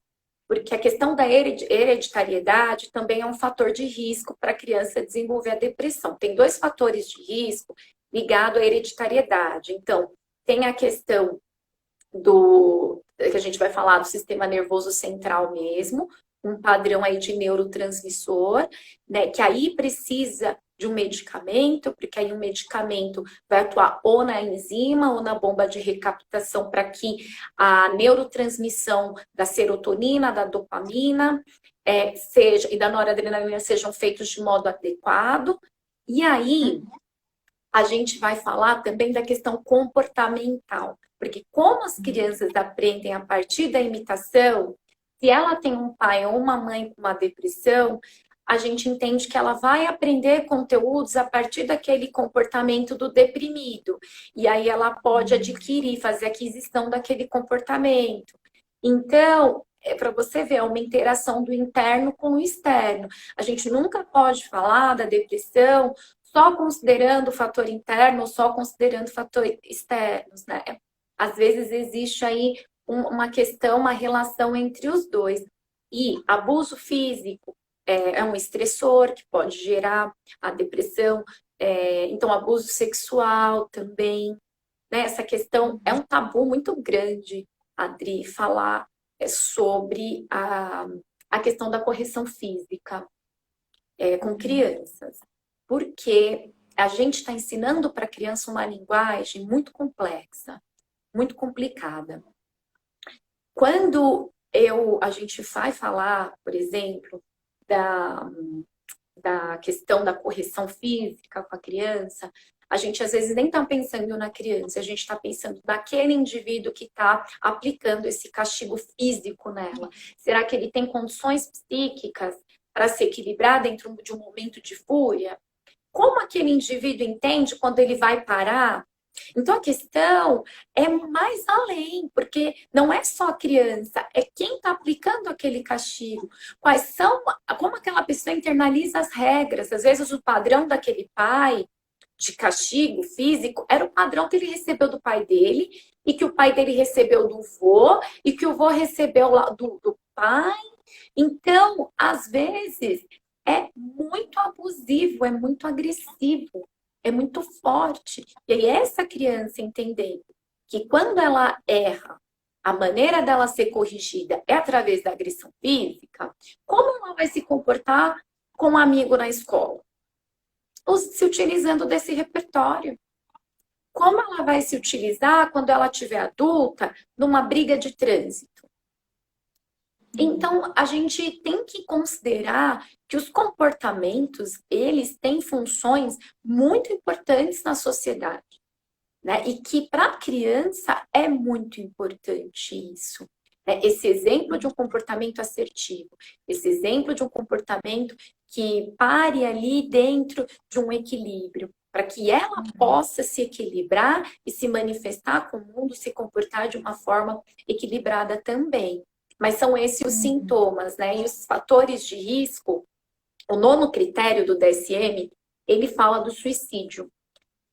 Porque a questão da hereditariedade também é um fator de risco para a criança desenvolver a depressão. Tem 2 fatores de risco ligados à hereditariedade. Então, tem a questão que a gente vai falar do sistema nervoso central mesmo, um padrão aí de neurotransmissor, né? Que aí precisa de um medicamento, porque aí um medicamento vai atuar ou na enzima ou na bomba de recaptação para que a neurotransmissão da serotonina, da dopamina e da noradrenalina sejam feitos de modo adequado. E aí a gente vai falar também da questão comportamental, porque como as crianças aprendem a partir da imitação, se ela tem um pai ou uma mãe com uma depressão, a gente entende que ela vai aprender conteúdos a partir daquele comportamento do deprimido. E aí ela pode adquirir, fazer aquisição daquele comportamento. Então, para você ver, é uma interação do interno com o externo. A gente nunca pode falar da depressão só considerando o fator interno ou só considerando fatores externos, né? Às vezes existe aí uma questão, uma relação entre os dois. E abuso físico é um estressor que pode gerar a depressão. Então, abuso sexual também. Né? Essa questão é um tabu muito grande, Adri, falar sobre a questão da correção física com crianças. Porque a gente está ensinando para a criança uma linguagem muito complexa, muito complicada. Quando a gente vai falar, por exemplo, da questão da correção física com a criança, a gente às vezes nem está pensando na criança, a gente está pensando naquele indivíduo que está aplicando esse castigo físico nela. Será que ele tem condições psíquicas para se equilibrar dentro de um momento de fúria? Como aquele indivíduo entende quando ele vai parar Então a questão é mais além, porque não é só a criança, é quem está aplicando aquele castigo. Quais são, como aquela pessoa internaliza as regras. Às vezes o padrão daquele pai de castigo físico era o padrão que ele recebeu do pai dele, e que o pai dele recebeu do vô, e que o vô recebeu lá do pai. Então, às vezes, é muito abusivo, é muito agressivo, é muito forte. E aí, essa criança entendendo que quando ela erra, a maneira dela ser corrigida é através da agressão física, como ela vai se comportar com um amigo na escola? Se utilizando desse repertório. Como ela vai se utilizar quando ela estiver adulta numa briga de trânsito? Então, a gente tem que considerar que os comportamentos, eles têm funções muito importantes na sociedade, né? E que para a criança é muito importante isso. Né? Esse exemplo de um comportamento assertivo, esse exemplo de um comportamento que pare ali dentro de um equilíbrio, para que ela possa se equilibrar e se manifestar com o mundo, se comportar de uma forma equilibrada também. Mas são esses os sintomas, né? E os fatores de risco, o nono critério do DSM, ele fala do suicídio.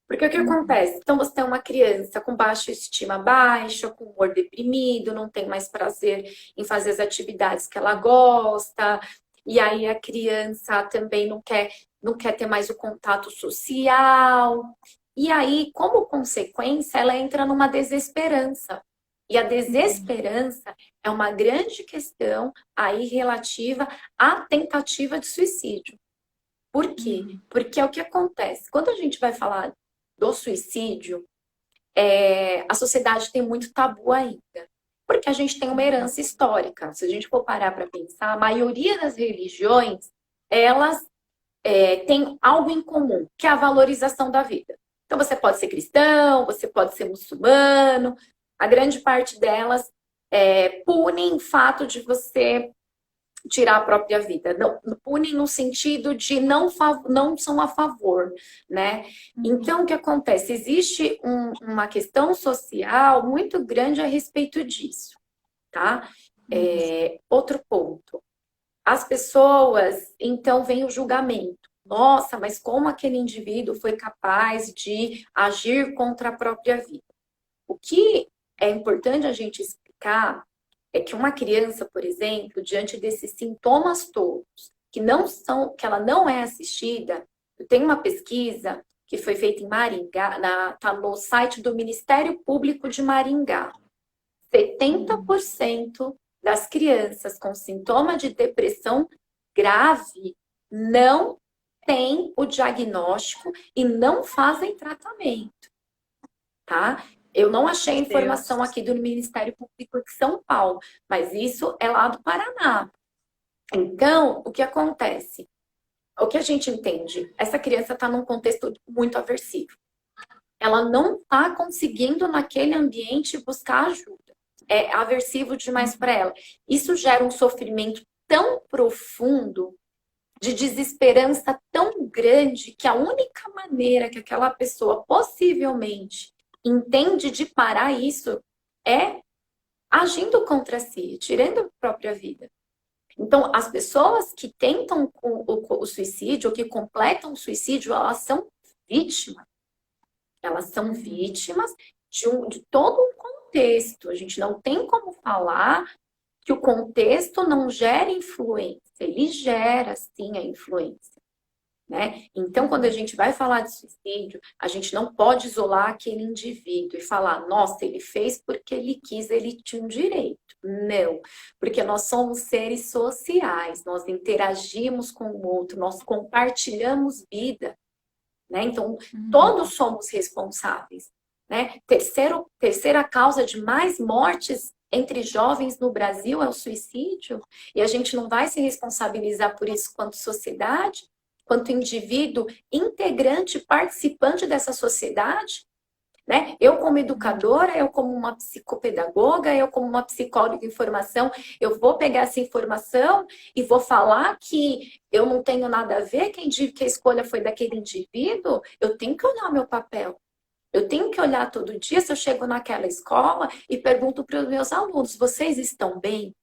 Porque o que acontece? Então, você tem uma criança com baixa estima baixa, com humor deprimido, não tem mais prazer em fazer as atividades que ela gosta, e aí a criança também não quer ter mais o contato social. E aí, como consequência, ela entra numa desesperança. E a desesperança é uma grande questão aí relativa à tentativa de suicídio. Por quê? Porque é o que acontece. Quando a gente vai falar do suicídio, a sociedade tem muito tabu ainda. Porque a gente tem uma herança histórica. Se a gente for parar para pensar, a maioria das religiões, elas têm algo em comum, que é a valorização da vida. Então, você pode ser cristão, você pode ser muçulmano, a grande parte delas punem o fato de você tirar a própria vida. Não, punem no sentido de não são a favor, né? Então, o que acontece? Existe uma questão social muito grande a respeito disso, tá? Outro ponto. As pessoas, então, vem o julgamento. Nossa, mas como aquele indivíduo foi capaz de agir contra a própria vida? O que é importante a gente explicar é que uma criança, por exemplo, diante desses sintomas todos, que ela não é assistida, eu tenho uma pesquisa que foi feita em Maringá, está no site do Ministério Público de Maringá. 70% das crianças com sintoma de depressão grave não têm o diagnóstico e não fazem tratamento, tá? Eu não achei informação aqui do Ministério Público de São Paulo, mas isso é lá do Paraná. Então, o que acontece? O que a gente entende? Essa criança está num contexto muito aversivo. Ela não está conseguindo naquele ambiente buscar ajuda. É aversivo demais para ela. Isso gera um sofrimento tão profundo, de desesperança tão grande, que a única maneira que aquela pessoa possivelmente entende de parar isso é agindo contra si, tirando a própria vida. Então, as pessoas que tentam o suicídio, ou que completam o suicídio, elas são vítimas. Elas são vítimas de todo um contexto. A gente não tem como falar que o contexto não gera influência. Ele gera, sim, a influência. Né? Então, quando a gente vai falar de suicídio, a gente não pode isolar aquele indivíduo e falar, nossa, ele fez porque ele quis, ele tinha um direito. Não, porque nós somos seres sociais, nós interagimos com o outro, nós compartilhamos vida, né? Então, todos somos responsáveis, né? Terceira causa de mais mortes entre jovens no Brasil é o suicídio, e a gente não vai se responsabilizar por isso quanto sociedade, quanto indivíduo integrante, participante dessa sociedade, né? Eu como educadora, eu como uma psicopedagoga, eu como uma psicóloga de informação, eu vou pegar essa informação e vou falar que eu não tenho nada a ver, que a escolha foi daquele indivíduo, eu tenho que olhar o meu papel. Eu tenho que olhar todo dia se eu chego naquela escola e pergunto para os meus alunos, vocês estão bem?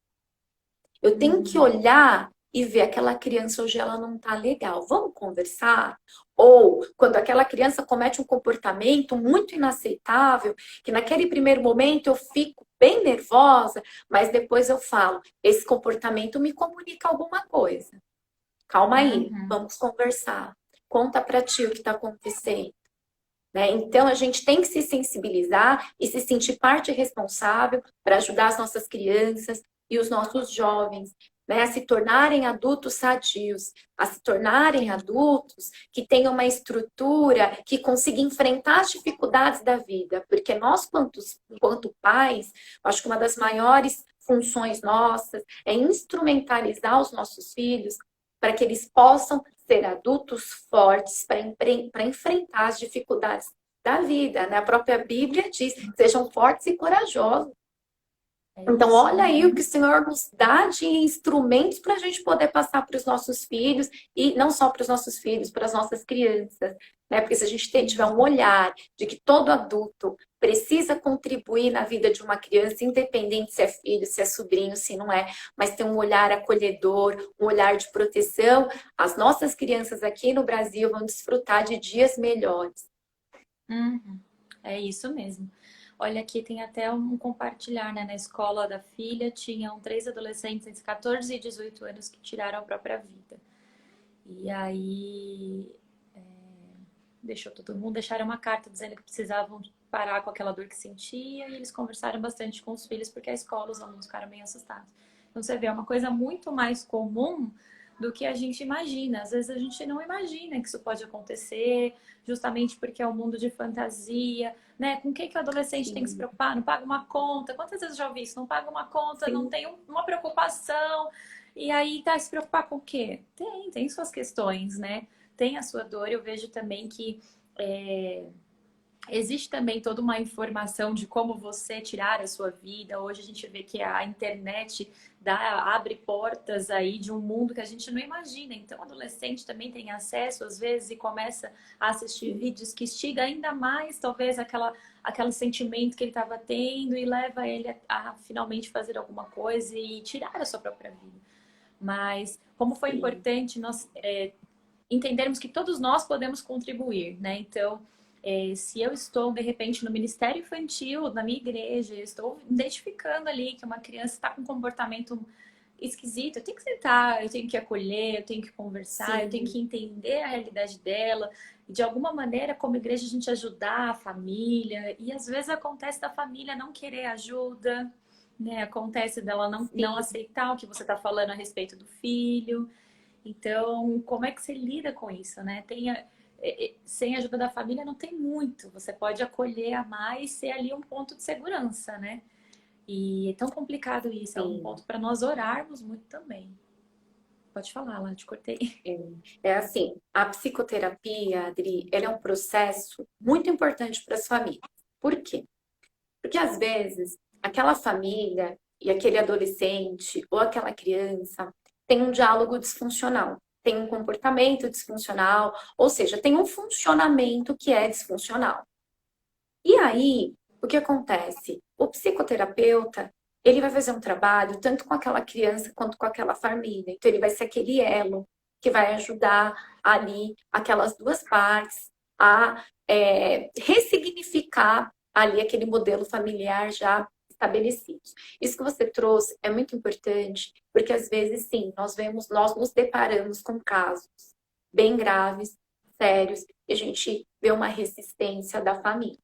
Eu tenho que olhar e ver aquela criança hoje ela não está legal. Vamos conversar? Ou quando aquela criança comete um comportamento muito inaceitável, que naquele primeiro momento eu fico bem nervosa, mas depois eu falo, esse comportamento me comunica alguma coisa. Calma aí, vamos conversar. Conta para ti o que está acontecendo. Né? Então, a gente tem que se sensibilizar e se sentir parte responsável para ajudar as nossas crianças e os nossos jovens, né, a se tornarem adultos sadios, a se tornarem adultos que tenham uma estrutura que consiga enfrentar as dificuldades da vida. Porque nós, quanto pais, acho que uma das maiores funções nossas é instrumentalizar os nossos filhos para que eles possam ser adultos fortes para enfrentar as dificuldades da vida, né? A própria Bíblia diz, sejam fortes e corajosos. Então, olha aí o que o Senhor nos dá de instrumentos para a gente poder passar para os nossos filhos, e não só para os nossos filhos, para as nossas crianças, né? Porque se a gente tiver um olhar de que todo adulto precisa contribuir na vida de uma criança, independente se é filho, se é sobrinho, se não é, mas ter um olhar acolhedor, um olhar de proteção, as nossas crianças aqui no Brasil vão desfrutar de dias melhores. É isso mesmo. Olha, aqui tem até um compartilhar, né? Na escola da filha tinham 3 adolescentes entre 14 e 18 anos que tiraram a própria vida. E aí deixou todo mundo, deixaram uma carta dizendo que precisavam parar com aquela dor que sentia, e eles conversaram bastante com os filhos, porque a escola, os alunos ficaram meio assustados. Então você vê, é uma coisa muito mais comum do que a gente imagina. Às vezes a gente não imagina que isso pode acontecer, justamente porque é um mundo de fantasia, né? Com o que o adolescente tem que se preocupar? Não paga uma conta. Quantas vezes eu já ouvi isso? Não paga uma conta, não tem uma preocupação. E aí tá se preocupar com o quê? Tem suas questões, né? Tem a sua dor. Eu vejo também que existe também toda uma informação de como você tirar a sua vida. Hoje a gente vê que a internet abre portas aí de um mundo que a gente não imagina. Então, o adolescente também tem acesso, às vezes, e começa a assistir vídeos que instiga ainda mais, talvez, aquele sentimento que ele estava tendo, e leva ele a finalmente fazer alguma coisa e tirar a sua própria vida. Mas, como foi importante nós entendermos que todos nós podemos contribuir, né? Então, se eu estou, de repente, no Ministério Infantil, na minha igreja, eu estou identificando ali que uma criança está com um comportamento esquisito, eu tenho que sentar, eu tenho que acolher, eu tenho que conversar, eu tenho que entender a realidade dela. E, de alguma maneira, como igreja, a gente ajudar a família. E, às vezes, acontece da família não querer ajuda, né? Acontece dela não aceitar o que você está falando a respeito do filho. Então, como é que você lida com isso, né? Sem a ajuda da família não tem muito. Você pode acolher, amar e ser ali um ponto de segurança, né? E é tão complicado isso. É um ponto para nós orarmos muito também. Pode falar, lá, te cortei. É assim, a psicoterapia, Adri, ela é um processo muito importante para as famílias. Por quê? Porque às vezes aquela família e aquele adolescente ou aquela criança tem um diálogo disfuncional, tem um comportamento disfuncional, ou seja, tem um funcionamento que é disfuncional. E aí, o que acontece? O psicoterapeuta, ele vai fazer um trabalho tanto com aquela criança quanto com aquela família. Então, ele vai ser aquele elo que vai ajudar ali aquelas duas partes a ressignificar ali aquele modelo familiar já estabelecidos. Isso que você trouxe é muito importante, porque às vezes, sim, nós nos deparamos com casos bem graves, sérios, e a gente vê uma resistência da família,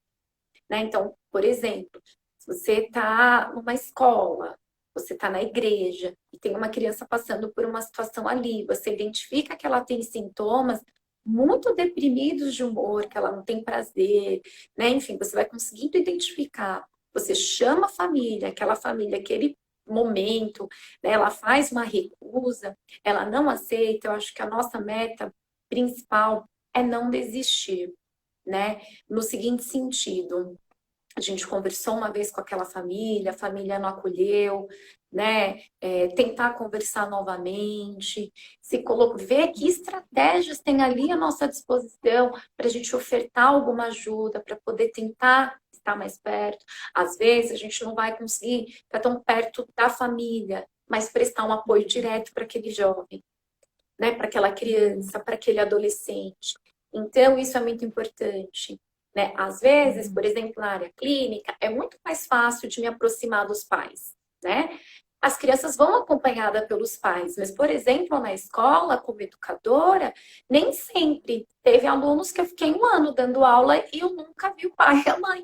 né? Então, por exemplo, se você está numa escola, você está na igreja e tem uma criança passando por uma situação ali, você identifica que ela tem sintomas muito deprimidos de humor, que ela não tem prazer, né? Enfim, você vai conseguindo identificar. Você chama a família, aquela família, aquele momento, né? Ela faz uma recusa, ela não aceita. Eu acho que a nossa meta principal é não desistir, né? No seguinte sentido, a gente conversou uma vez com aquela família, a família não acolheu, né? Tentar conversar novamente, ver que estratégias tem ali à nossa disposição para a gente ofertar alguma ajuda, para poder tentar estar mais perto. Às vezes a gente não vai conseguir estar tão perto da família, mas prestar um apoio direto para aquele jovem, né? Para aquela criança, para aquele adolescente. Então, isso é muito importante. Né? Às vezes, por exemplo, na área clínica, é muito mais fácil de me aproximar dos pais, né? As crianças vão acompanhadas pelos pais, mas, por exemplo, na escola, como educadora, nem sempre. Teve alunos que eu fiquei 1 ano dando aula e eu nunca vi o pai e a mãe.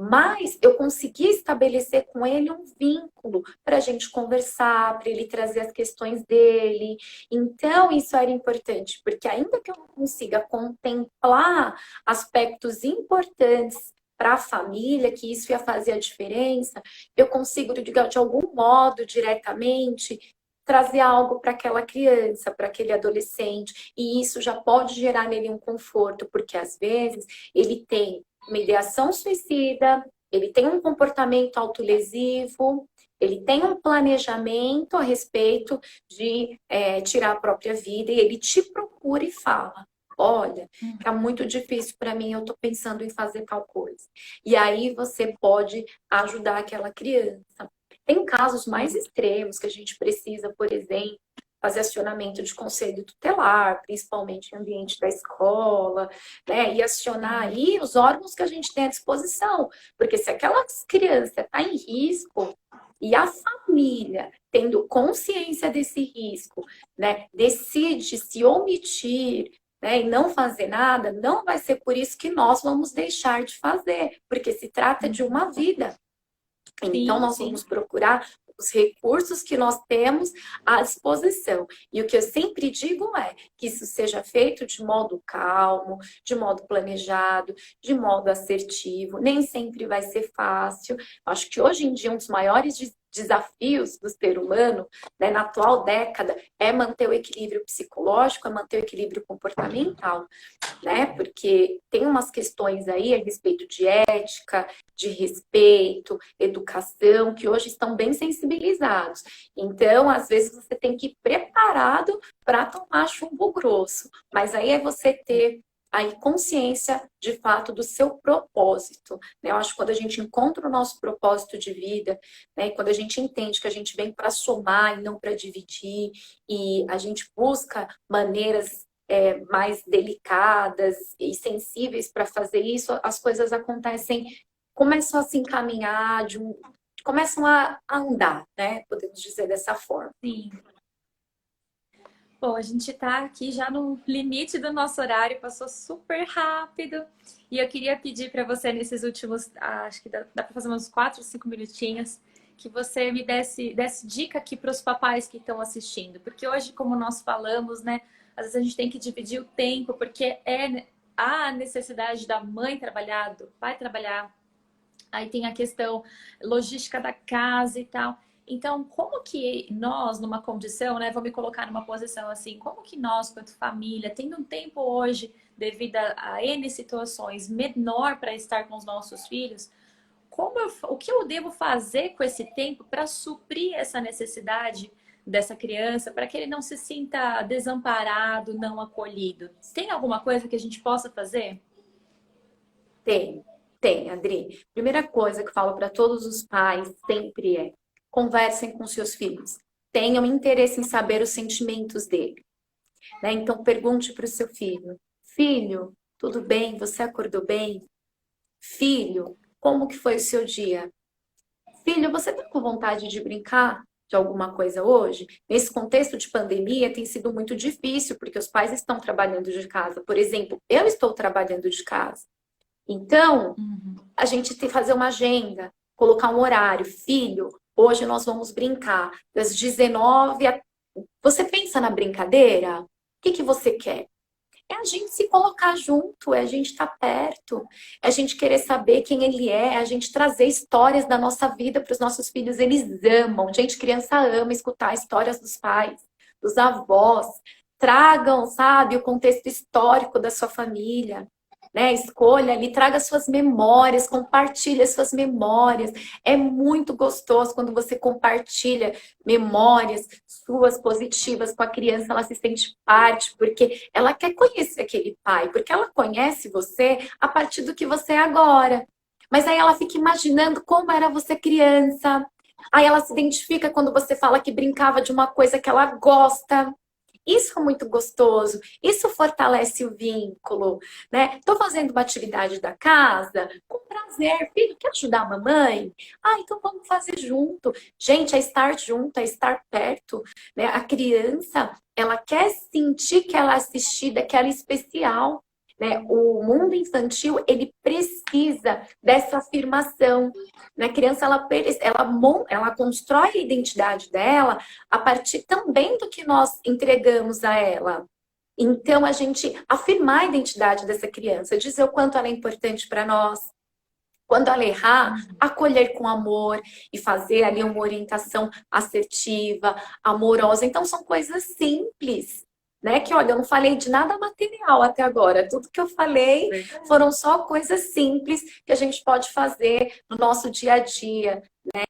Mas eu consegui estabelecer com ele um vínculo para a gente conversar, para ele trazer as questões dele. Então, isso era importante, porque ainda que eu não consiga contemplar aspectos importantes para a família, que isso ia fazer a diferença, eu consigo, de algum modo, diretamente, trazer algo para aquela criança, para aquele adolescente, e isso já pode gerar nele um conforto, porque às vezes ele tem uma ideação suicida, ele tem um comportamento autolesivo, ele tem um planejamento a respeito de tirar a própria vida, e ele te procura e fala: olha, tá muito difícil para mim, eu tô pensando em fazer tal coisa. E aí você pode ajudar aquela criança. Tem casos mais extremos que a gente precisa, por exemplo, fazer acionamento de conselho tutelar, principalmente em ambiente da escola, né? E acionar aí os órgãos que a gente tem à disposição. Porque se aquela criança está em risco e a família, tendo consciência desse risco, né, decide se omitir, né, e não fazer nada, não vai ser por isso que nós vamos deixar de fazer, porque se trata de uma vida. Então, nós vamos procurar os recursos que nós temos à disposição. E o que eu sempre digo é que isso seja feito de modo calmo, de modo planejado, de modo assertivo. Nem sempre vai ser fácil. Acho que hoje em dia um dos maiores desafios do ser humano, né, na atual década, é manter o equilíbrio psicológico, é manter o equilíbrio comportamental, né? Porque tem umas questões aí a respeito de ética, de respeito, educação, que hoje estão bem sensibilizados. Então, às vezes, você tem que ir preparado para tomar chumbo grosso. Mas aí é você ter aí consciência, de fato, do seu propósito. Né? Eu acho que quando a gente encontra o nosso propósito de vida, né? E quando a gente entende que a gente vem para somar e não para dividir, e a gente busca maneiras mais delicadas e sensíveis para fazer isso, as coisas acontecem, começam a se encaminhar, começam a andar, né? Podemos dizer dessa forma. Sim. Bom, a gente está aqui já no limite do nosso horário, passou super rápido. E eu queria pedir para você, nesses últimos, acho que dá para fazer uns 4, 5 minutinhos, que você me desse dica aqui para os papais que estão assistindo. Porque hoje, como nós falamos, né, às vezes a gente tem que dividir o tempo, porque há a necessidade da mãe trabalhar, do pai trabalhar. Aí tem a questão logística da casa e tal. Então, como que nós, numa condição, né, vou me colocar numa posição assim, como que nós, quanto família, tendo um tempo hoje, devido a N situações, menor para estar com os nossos filhos, o que eu devo fazer com esse tempo para suprir essa necessidade dessa criança, para que ele não se sinta desamparado, não acolhido? Tem alguma coisa que a gente possa fazer? Tem, Adri. Primeira coisa que eu falo para todos os pais sempre é: conversem com seus filhos. Tenham interesse em saber os sentimentos dele. Né? Então, pergunte para o seu filho: filho, tudo bem? Você acordou bem? Filho, como que foi o seu dia? Filho, você está com vontade de brincar de alguma coisa hoje? Nesse contexto de pandemia, tem sido muito difícil, porque os pais estão trabalhando de casa. Por exemplo, eu estou trabalhando de casa. Então, a gente tem que fazer uma agenda, colocar um horário. Filho, hoje nós vamos brincar das 19 a... Você pensa na brincadeira? O que você quer? É a gente se colocar junto, é a gente estar perto, é a gente querer saber quem ele é a gente trazer histórias da nossa vida para os nossos filhos. Eles amam. Gente, criança ama escutar histórias dos pais, dos avós. Tragam, sabe, o contexto histórico da sua família. né? Escolha ali, traga suas memórias, compartilhe as suas memórias. É muito gostoso quando você compartilha memórias suas positivas com a criança, ela se sente parte, porque ela quer conhecer aquele pai, porque ela conhece você a partir do que você é agora. Mas aí ela fica imaginando como era você criança. Aí ela se identifica quando você fala que brincava de uma coisa que ela gosta. Isso é muito gostoso, isso fortalece o vínculo, né? Tô fazendo uma atividade da casa, com prazer, filho, quer ajudar a mamãe? Ah, então vamos fazer junto. Gente, é estar junto, é estar perto, né? A criança, ela quer sentir que ela é assistida, que ela é especial, né? O mundo infantil, ele precisa dessa afirmação, né? A criança, ela constrói a identidade dela a partir também do que nós entregamos a ela. Então, a gente afirmar a identidade dessa criança, dizer o quanto ela é importante para nós. Quando ela errar, acolher com amor e fazer ali uma orientação assertiva, amorosa. Então, são coisas simples, né? Que, olha, eu não falei de nada material até agora. Tudo que eu falei foram só coisas simples que a gente pode fazer no nosso dia a dia.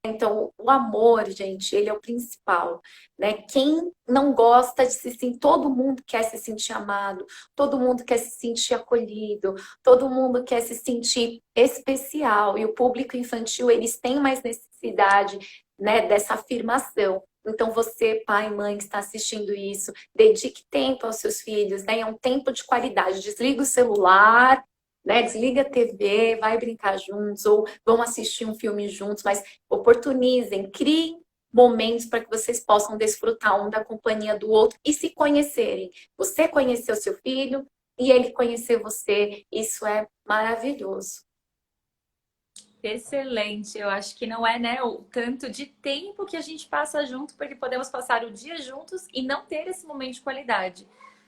Então, o amor, gente, ele é o principal, né? Quem não gosta de se sentir, todo mundo quer se sentir amado, todo mundo quer se sentir acolhido, todo mundo quer se sentir especial. E o público infantil, eles têm mais necessidade, né, dessa afirmação. Então, você, pai, mãe, que está assistindo isso, dedique tempo aos seus filhos, né? É um tempo de qualidade. Desliga o celular, né? Desliga a TV, vai brincar juntos, ou vão assistir um filme juntos, mas oportunizem, criem momentos para que vocês possam desfrutar um da companhia do outro e se conhecerem. Você conhecer o seu filho e ele conhecer você, isso é maravilhoso. Excelente, eu acho que não é, né, o tanto de tempo que a gente passa junto, porque podemos passar o dia juntos e não ter esse momento de qualidade.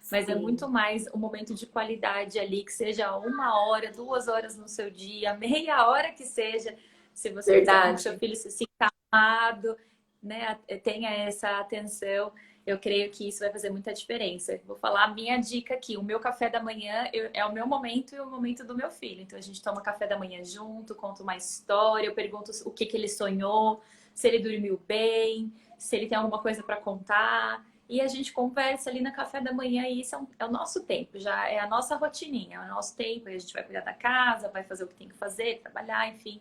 Mas é Sim, muito mais um momento de qualidade ali, que seja 1 hora, 2 horas no seu dia, meia hora que seja, se você fizer com que seu verdade. filho se sinta amado, né, tenha essa atenção. Eu creio que isso vai fazer muita diferença. Vou falar a minha dica aqui. O meu café da manhã é o meu momento e o momento do meu filho. Então a gente toma café da manhã junto, conta uma história, eu pergunto o que ele sonhou, se ele dormiu bem, se ele tem alguma coisa para contar. E a gente conversa ali no café da manhã e isso é o nosso tempo, já é a nossa rotininha, é o nosso tempo. E a gente vai cuidar da casa, vai fazer o que tem que fazer, trabalhar, enfim.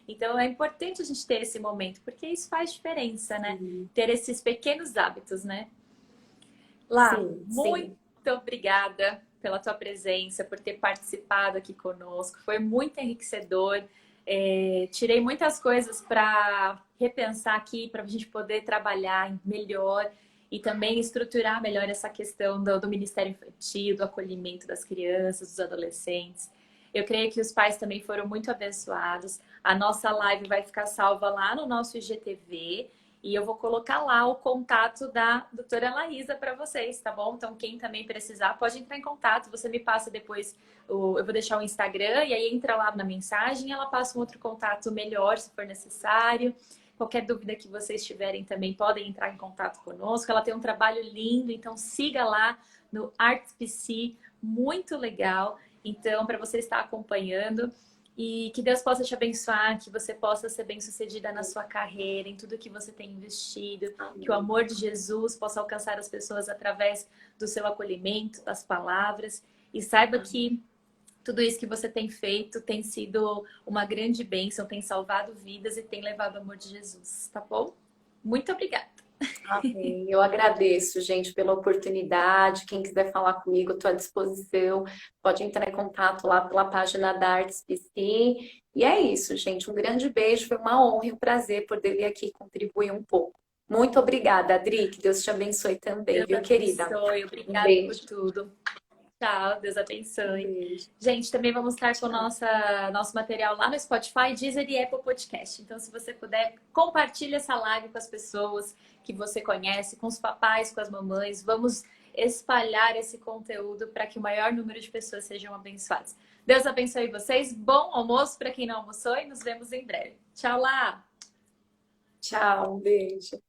Então é importante a gente ter esse momento, porque isso faz diferença, né? Sim, Ter esses pequenos hábitos, né? Lá, sim, muito sim. obrigada pela tua presença, por ter participado aqui conosco. Foi muito enriquecedor. Tirei muitas coisas para repensar aqui, para a gente poder trabalhar melhor e também estruturar melhor essa questão do Ministério Infantil, do acolhimento das crianças, dos adolescentes. Eu creio que os pais também foram muito abençoados. A nossa live vai ficar salva lá no nosso IGTV. E eu vou colocar lá o contato da doutora Laísa para vocês, tá bom? Então, quem também precisar, pode entrar em contato. Você me passa depois, eu vou deixar o Instagram, e aí entra lá na mensagem, ela passa um outro contato melhor, se for necessário. Qualquer dúvida que vocês tiverem também, podem entrar em contato conosco. Ela tem um trabalho lindo, então siga lá no ArtsPC, muito legal. Então, para você estar acompanhando. E que Deus possa te abençoar, que você possa ser bem-sucedida na sua carreira, em tudo que você tem investido, que o Amém. amor de Jesus possa alcançar as pessoas através do seu acolhimento, das palavras. E saiba que tudo isso que você tem feito tem sido uma grande bênção, tem salvado vidas e tem levado o amor de Jesus, tá bom? Muito obrigada. Amém. Eu agradeço, gente, pela oportunidade. Quem quiser falar comigo, estou à disposição. Pode entrar em contato lá pela página da Artes PC. E é isso, gente. Um grande beijo. Foi uma honra e um prazer poder vir aqui contribuir um pouco. Muito obrigada, Adri. Que Deus te abençoe também, Deus viu, querida? abençoe, Um obrigada por beijo. tudo. Tchau, Deus Um abençoe. beijo. Gente, também vamos estar com o Tchau. nosso material lá no Spotify, Deezer e Apple Podcast. Então, se você puder, compartilhe essa live com as pessoas que você conhece, com os papais, com as mamães. Vamos espalhar esse conteúdo para que o maior número de pessoas sejam abençoadas. Deus abençoe vocês. Bom almoço para quem não almoçou e nos vemos em breve. Tchau lá! Tchau. Um beijo.